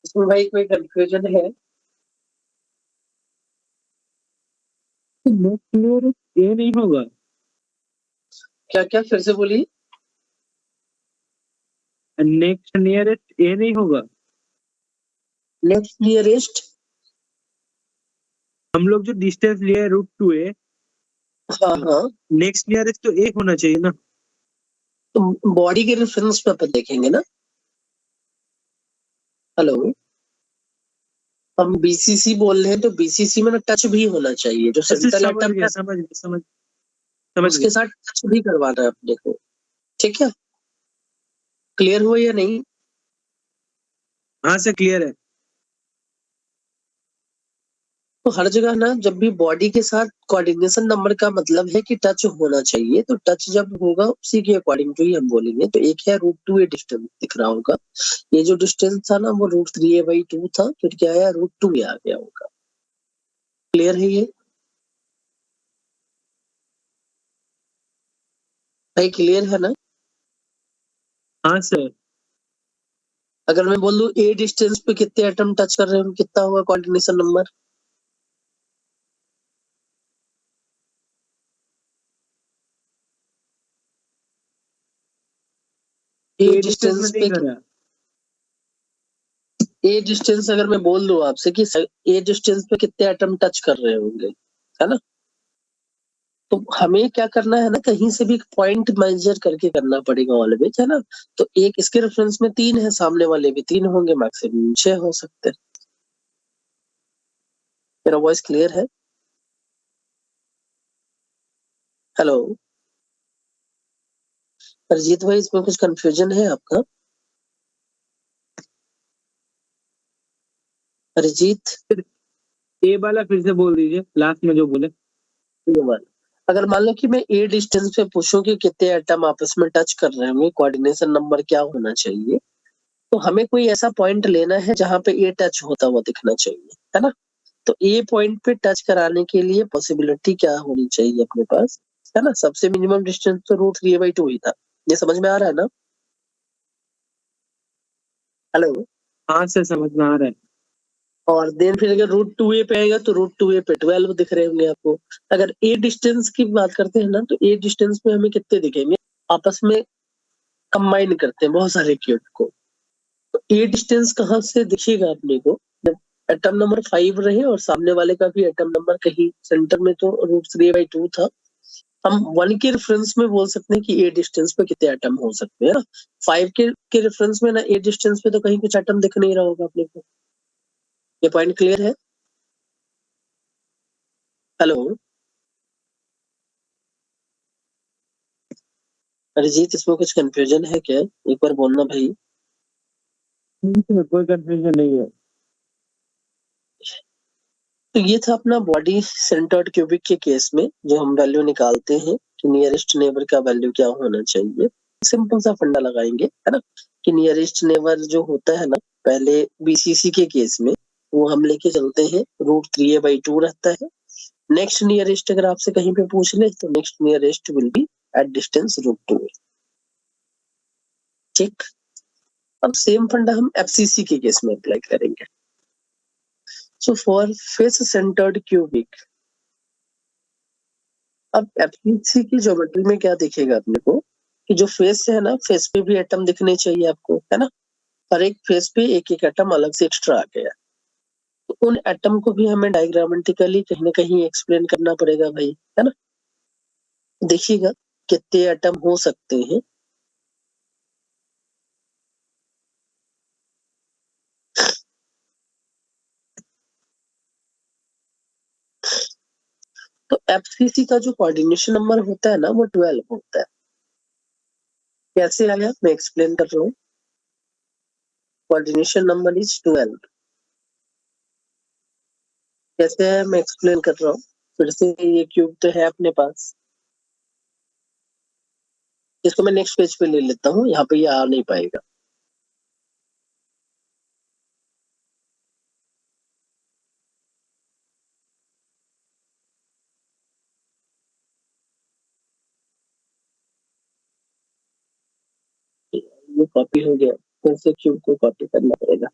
इसमें भाई कोई कंफ्यूजन है? नेक्स्ट नियरेस्ट ए नहीं होगा? क्या क्या फिर से बोलिए? नेक्स्ट नियरेस्ट ए नहीं होगा? नेक्स्ट नियरेस्ट, हम लोग जो डिस्टेंस लिए √2a, हाँ हाँ, नेक्स्ट नियरेस्ट तो ए होना चाहिए ना। तो बॉडी के रेफरेंस पे अपन देखेंगे ना। हेलो, हम बीसीसी बोल रहे हैं तो बीसीसी में ना टच भी होना चाहिए, जो अच्छा सेंट्रल समझ एटम गया है समझ गया समझ उसके गया। साथ टच भी करवाना है अपने को। ठीक है, क्लियर हुआ या नहीं? हाँ सर क्लियर है। तो हर जगह ना जब भी बॉडी के साथ कोऑर्डिनेशन नंबर का मतलब है कि टच होना चाहिए, तो टच जब होगा उसी के अकॉर्डिंग टू ही हम बोलेंगे। तो एक है √2a डिस्टेंस दिख रहा होगा, ये जो डिस्टेंस था ना वो √3a/2 था, फिर क्या आया √2a आ गया होगा। क्लियर है ये भाई? क्लियर है ना? हाँ सर। अगर मैं बोल दूं a डिस्टेंस पे कितने एटम टच कर रहे हैं, कितना होगा coordination number? a A distance में डिस्टेंस नहीं पे कर रहा। a डिस्टेंस अगर मैं बोल दूं आपसे कि a डिस्टेंस पे कितने एटम टच कर रहे होंगे, है ना? तो हमें क्या करना है ना, कहीं से भी पॉइंट मेजर करके करना पड़ेगा ऑलवेज, है ना? तो एक इसके रेफरेंस में 3 है, सामने वाले भी 3 होंगे, मैक्सिमम 6 हो सकते हैं। मेरा वॉइस क्लियर है? हेलो अरिजीत भाई, इसमें कुछ कंफ्यूजन है आपका? अरिजीत ए वाला फिर से बोल दीजिए, लास्ट में जो बोले। अगर मान लो कि मैं a डिस्टेंस पे पूछूं कि कितने एटम आपस में टच कर रहे होंगे, कोऑर्डिनेशन नंबर क्या होना चाहिए, तो हमें कोई ऐसा पॉइंट लेना है जहां पे a टच होता हुआ दिखना चाहिए, है ना? तो ए पॉइंट पे टच कराने के लिए पॉसिबिलिटी क्या होनी चाहिए अपने पास, है ना? सबसे मिनिमम डिस्टेंस तो √3a/2 ही था। ये समझ में आ रहा है ना? हेलो हाँ सर, समझ में आ रहा है। और देन फिर अगर √2a पे आएगा तो √2a पे 12 दिख रहे होंगे आपको। अगर ए डिस्टेंस की बात करते हैं ना, तो ए डिस्टेंस में हमें कितने दिखेंगे? आपस में कंबाइन करते हैं बहुत सारे क्यूब को, तो ए डिस्टेंस कहाँ से दिखेगा अपने को? जब एटम नंबर 5 रहे और सामने वाले का भी एटम नंबर कहीं सेंटर में तो √3a/2 था, हम 1 के रेफरेंस में बोल सकते हैं कि ए डिस्टेंस पे कितने एटम हो सकते हैं ना। 5 के रेफरेंस में ना ए डिस्टेंस पे तो कहीं कुछ एटम दिख नहीं रहा होगा अपने को। ये पॉइंट क्लियर है? हेलो अरिजीत, इसमें कुछ कंफ्यूजन है क्या? एक बार बोलना भाई। कोई कंफ्यूजन नहीं है। तो ये था अपना बॉडी सेंटर्ड क्यूबिक के केस में जो हम वैल्यू निकालते हैं कि नियरेस्ट नेबर का वैल्यू क्या होना चाहिए। सिंपल सा फंडा लगाएंगे, है ना, कि नियरेस्ट नेबर जो होता है ना, पहले बीसीसी के केस में वो हम लेके चलते हैं √3a/2 रहता है। नेक्स्ट नियरेस्ट अगर आपसे कहीं पे पूछ ले तो next nearest will be at distance √2a। ठीक, अब सेम फंडा हम एफसीसी के केस में अप्लाई करेंगे। So for face centred cubic, अब एफसीसी की ज्योमेट्री में क्या दिखेगा अपने को कि जो फेस है ना, फेस पे भी एटम दिखने चाहिए आपको, है ना? हर एक फेस पे एक एक एटम अलग से एक्स्ट्रा आ गया, तो उन एटम को भी हमें डायग्रामेटिकली कहीं ना कहीं एक्सप्लेन करना पड़ेगा भाई, है ना? देखिएगा कितने एटम हो सकते हैं। तो एफसीसी का जो कोऑर्डिनेशन नंबर होता है ना वो 12 होता है। कैसे आया मैं एक्सप्लेन कर रहा हूँ। Coordination number is 12। कैसे है मैं एक्सप्लेन कर रहा हूँ। फिर से ये क्यूब तो है अपने पास, इसको मैं नेक्स्ट पेज पे ले लेता हूँ, यहाँ पे ये आ नहीं पाएगा। ये कॉपी हो गया, फिर से क्यूब को कॉपी करना पड़ेगा।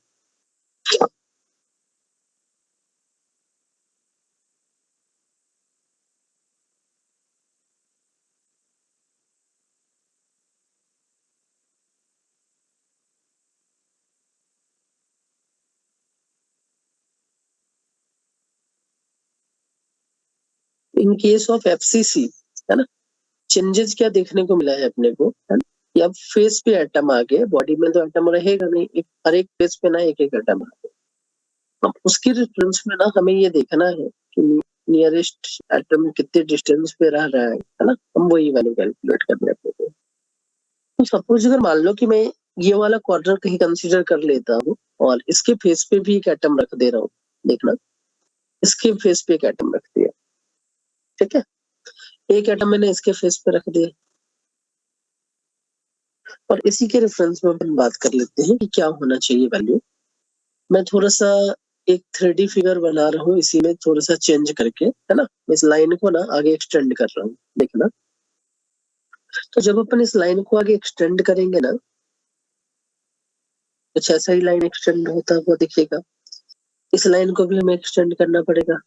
इन केस ऑफ एफसीसी, है ना, चेंजेस क्या देखने को मिला है अपने को, है ना, कि अब फेस पे एटम आ गए, बॉडी में तो एटम रहेगा नहीं, हर एक फेस पे ना एक एक एटम आ गए। अब उसके रेफरेंस में ना हमें ये देखना है कि नियरेस्ट एटम कितने डिस्टेंस पे रह रहा है ना, हम वही वैल्यू कैलकुलेट कर लेते हैं। तो सपोज अगर मान लो कि मैं ये वाला क्वार्टर कहीं कंसीडर कर लेता हूँ और इसके फेस पे भी एक एटम रख दे रहा हूँ, देखना इसके फेस पे एक एटम रख दिया, ठीक है, एक एटम मैंने इसके फेस पे रख दिया, और इसी के रेफरेंस में अपन बात कर लेते हैं कि क्या होना चाहिए वैल्यू। मैं थोड़ा सा एक 3D फिगर बना रहा हूँ, इसी में थोड़ा सा चेंज करके, है ना, इस लाइन को ना आगे एक्सटेंड कर रहा हूँ, देखना। तो जब अपन इस लाइन को आगे एक्सटेंड करेंगे ना, कुछ ऐसा ही लाइन एक्सटेंड होता हुआ दिखेगा। इस लाइन को भी हमें एक्सटेंड करना पड़ेगा।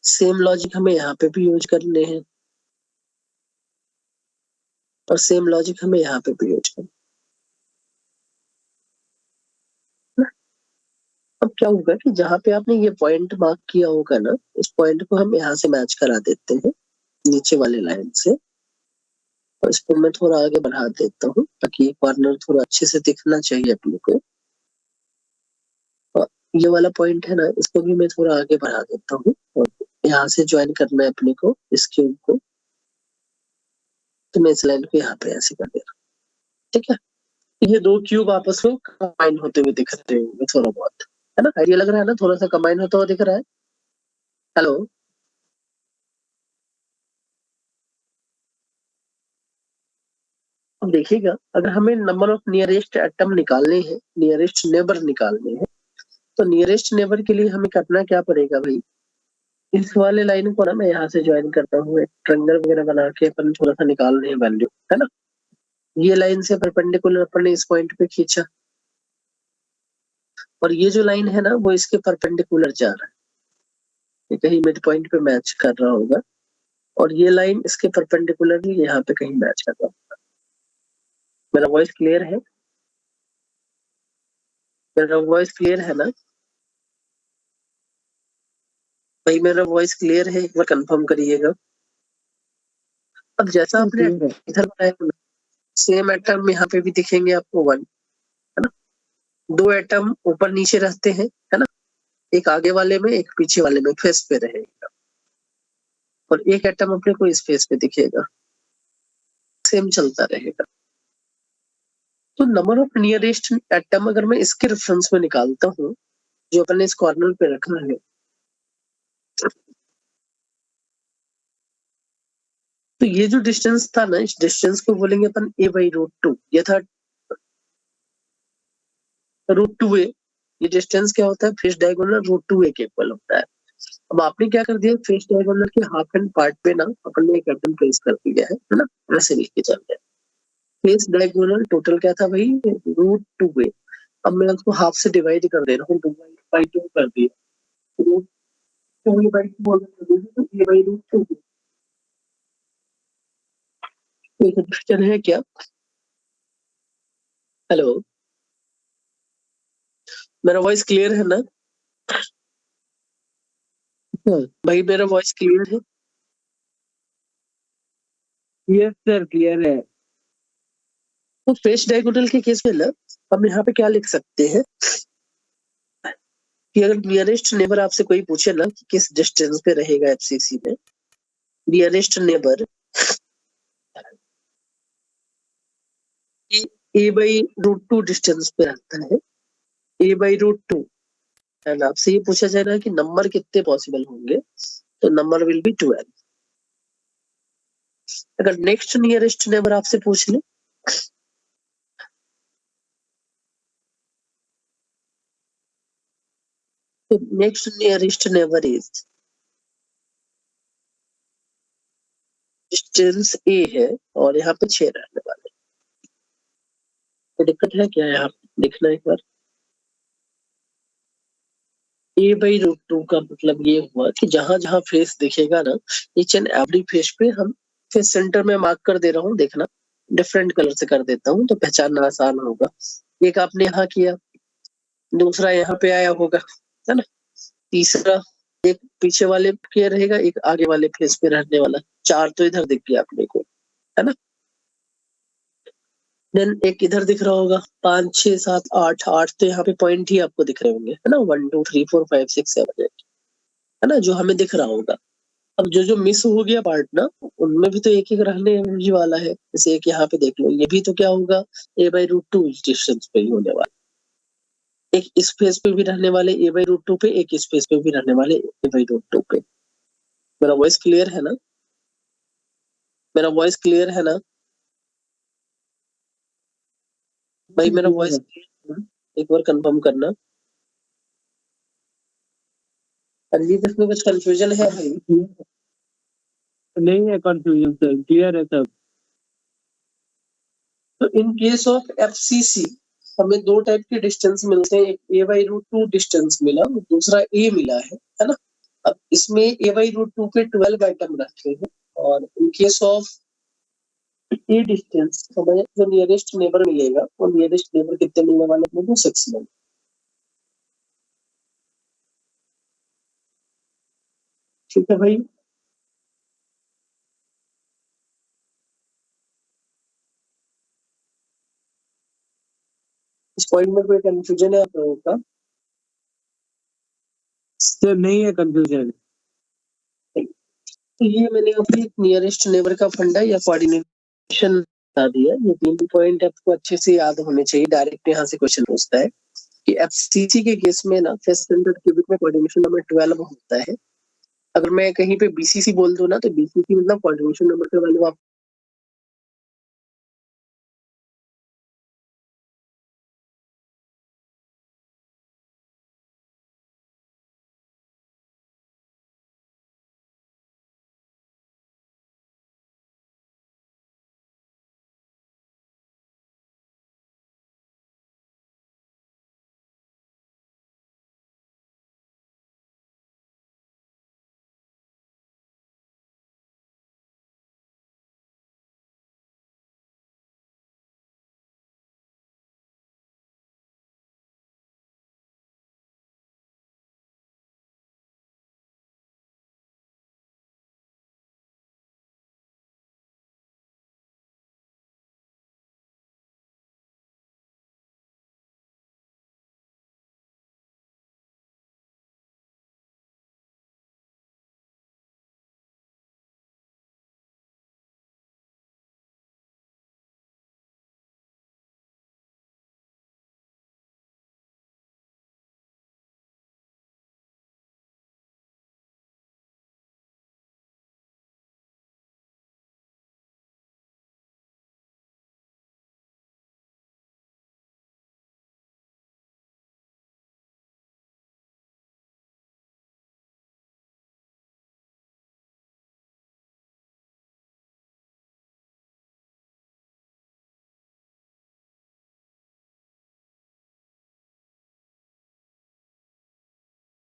सेम लॉजिक हमें यहाँ पे भी यूज करने हैं, और सेम लॉजिक हमें यहाँ पे भी यूज करना। अब क्या होगा कि जहाँ पे आपने ये पॉइंट मार्क किया होगा ना, इस पॉइंट को हम यहाँ से मैच करा देते हैं नीचे वाले लाइन से, और इसको मैं थोड़ा आगे बढ़ा देता हूँ ताकि ये कॉर्नर थोड़ा अच्छे से दिखना चाहिए अपने को। और ये वाला पॉइंट है ना, इसको भी मैं थोड़ा आगे बढ़ा देता हूँ, और यहाँ से ज्वाइन करना है अपने को इस क्यूब को। तो मैं इस लाइन को यहाँ पे ऐसे कर दे रहा हूँ, ठीक है। ये दो क्यूब आपस में कंबाइन होते हुए दिख रहे होंगे थोड़ा बहुत, है ना, आइडिया लग रहा है ना, थोड़ा सा कंबाइन होता हुआ दिख रहा है। हेलो, अब देखिएगा, अगर हमें नंबर ऑफ नियरेस्ट एटम निकालने हैं, नियरेस्ट नेबर निकालने हैं, तो नियरेस्ट नेबर के लिए हमें करना क्या पड़ेगा भाई, इस वाले लाइन को ना मैं यहाँ से ज्वाइन करता हूँ, एक ट्रायंगल वगैरह बना के अपन थोड़ा सा निकाल रहे हैं वैल्यू, है ना। ये लाइन से परपेंडिकुलर अपन ने इस पॉइंट पे खींचा, और ये जो लाइन है ना वो इसके परपेंडिकुलर जा रहा है, ये कहीं मिड पॉइंट पे मैच कर रहा होगा, और ये लाइन इसके परपेंडिकुलरली यहाँ पे कहीं मैच कर रहा होगा। मेरा वॉइस क्लियर है? मेरा वॉइस क्लियर है ना भाई? मेरा वॉइस क्लियर है? एक बार कंफर्म करिएगा। अब जैसा आपने इधर बनाया, सेम एटम यहाँ पे भी दिखेंगे आपको 1, है ना। दो एटम ऊपर नीचे रहते हैं, है ना, एक आगे वाले में एक पीछे वाले में फेस पे रहेगा, और एक एटम अपने को इस फेस पे दिखेगा, सेम चलता रहेगा। तो नंबर ऑफ नियरेस्ट एटम अगर मैं इसके रेफरेंस में निकालता हूँ, जो अपन ने इस कॉर्नर पे रखा है, तो ये जो डिस्टेंस था ना, इस डिस्टेंस को बोलेंगे अपन a/√2। ये था √2a। ये डिस्टेंस क्या होता है? फेस डायगोनल √2a के इक्वल होता है। अब आपने क्या कर दिया, फेस डायगोनल के हाफ एंड पार्ट पे ना अपन ने एक एटम प्लेस कर दिया है ना, ऐसे लिख के चल रहे हैं। फेस डायगोनल टोटल क्या था भाई? √2a। अब मैं उसको हाफ से डिवाइड कर दे रहा हूँ, 2/2 कर दिया, √2a/2 बोल रहे हैं, तो a/√2। कोई कंफ्यूजन है क्या? हेलो, मेरा वॉइस क्लियर है ना? भाई मेरा वॉइस क्लियर है? यस सर, क्लियर है। तो फेस डायगोनल के केस में ना हम यहाँ पे क्या लिख सकते हैं कि अगर नियरेस्ट नेबर आपसे कोई पूछे ना कि किस डिस्टेंस पे रहेगा एफसीसी में, नियरेस्ट नेबर a/√2 डिस्टेंस पे रहता है, a/√2। एंड आपसे ये पूछा जाए ना कि नंबर कितने पॉसिबल होंगे, तो नंबर विल बी 12। अगर नेक्स्ट नियरेस्ट नेबर आपसे पूछ ले, तो next nearest neighbour is, distance a है और यहाँ पे 6 रहने वाले। तो दिक्कत है क्या यहाँ पे? देखना एक बार, a/√2 का मतलब ये हुआ कि जहां जहां फेस दिखेगा ना, ईच एंड एवरी फेस पे हम फेस सेंटर में मार्क कर दे रहा हूँ, देखना डिफरेंट कलर से कर देता हूँ तो पहचानना आसान होगा। एक आपने यहाँ किया, दूसरा यहाँ पे आया होगा, है ना, तीसरा एक पीछे वाले के रहेगा, एक आगे वाले फेस पे रहने वाला, 4 तो इधर दिख गया अपने को, है ना। देन एक इधर दिख रहा होगा, 5 6 7 8 8 तो यहाँ पे पॉइंट ही आपको दिख रहे होंगे, है ना, 1 2 3 4 5 6 7 8, है ना, जो हमें दिख रहा होगा। अब जो मिस हो गया पार्ट ना, उनमें भी तो एक एक रहने ही वाला है। जैसे एक यहाँ पे देख लो, ये भी तो क्या होगा, a/√2 इस डिस्टेंस पे ही होने वाला। एक इस फेस पे भी रहने वाले a/√2 पे, एक इस फेस पे भी रहने वाले a/√2 पे। मेरा वॉइस क्लियर है ना? मेरा वॉइस क्लियर है ना भाई? मेरा वॉइस क्लियर है ना? एक बार कंफर्म करना। अरिजीत, इसमें कुछ कंफ्यूजन है भाई? नहीं है कंफ्यूजन सर, क्लियर है सब। तो इन केस ऑफ FCC हमें दो टाइप के डिस्टेंस मिलते हैं। एक a/√2 डिस्टेंस मिला, दूसरा a मिला है ना? अब इसमें a/√2 के 12 आइटम रखे हैं, और in case of a distance हमें जो नियरेस्ट नेबर मिलेगा, वो नियरेस्ट नेबर कितने मिलने वाले हैं? 6 मिलेंगे। ठीक है भाई? इस पॉइंट में कोई कंफ्यूजन है आप लोगों का? सर नहीं है कंफ्यूजन। तो ये मैंने अपनी नियरेस्ट नेबर का फंडा या कोऑर्डिनेशन बता दिया। ये 3 पॉइंट आपको अच्छे से याद होने चाहिए। डायरेक्ट यहाँ से क्वेश्चन पूछता है कि FCC के केस में ना फेस सेंटर्ड क्यूबिक में कोऑर्डिनेशन नंबर 12 होता है। अगर मैं कहीं पे BCC बोल दूं ना, तो BCC मतलब कोऑर्डिनेशन नंबर का वैल्यू आप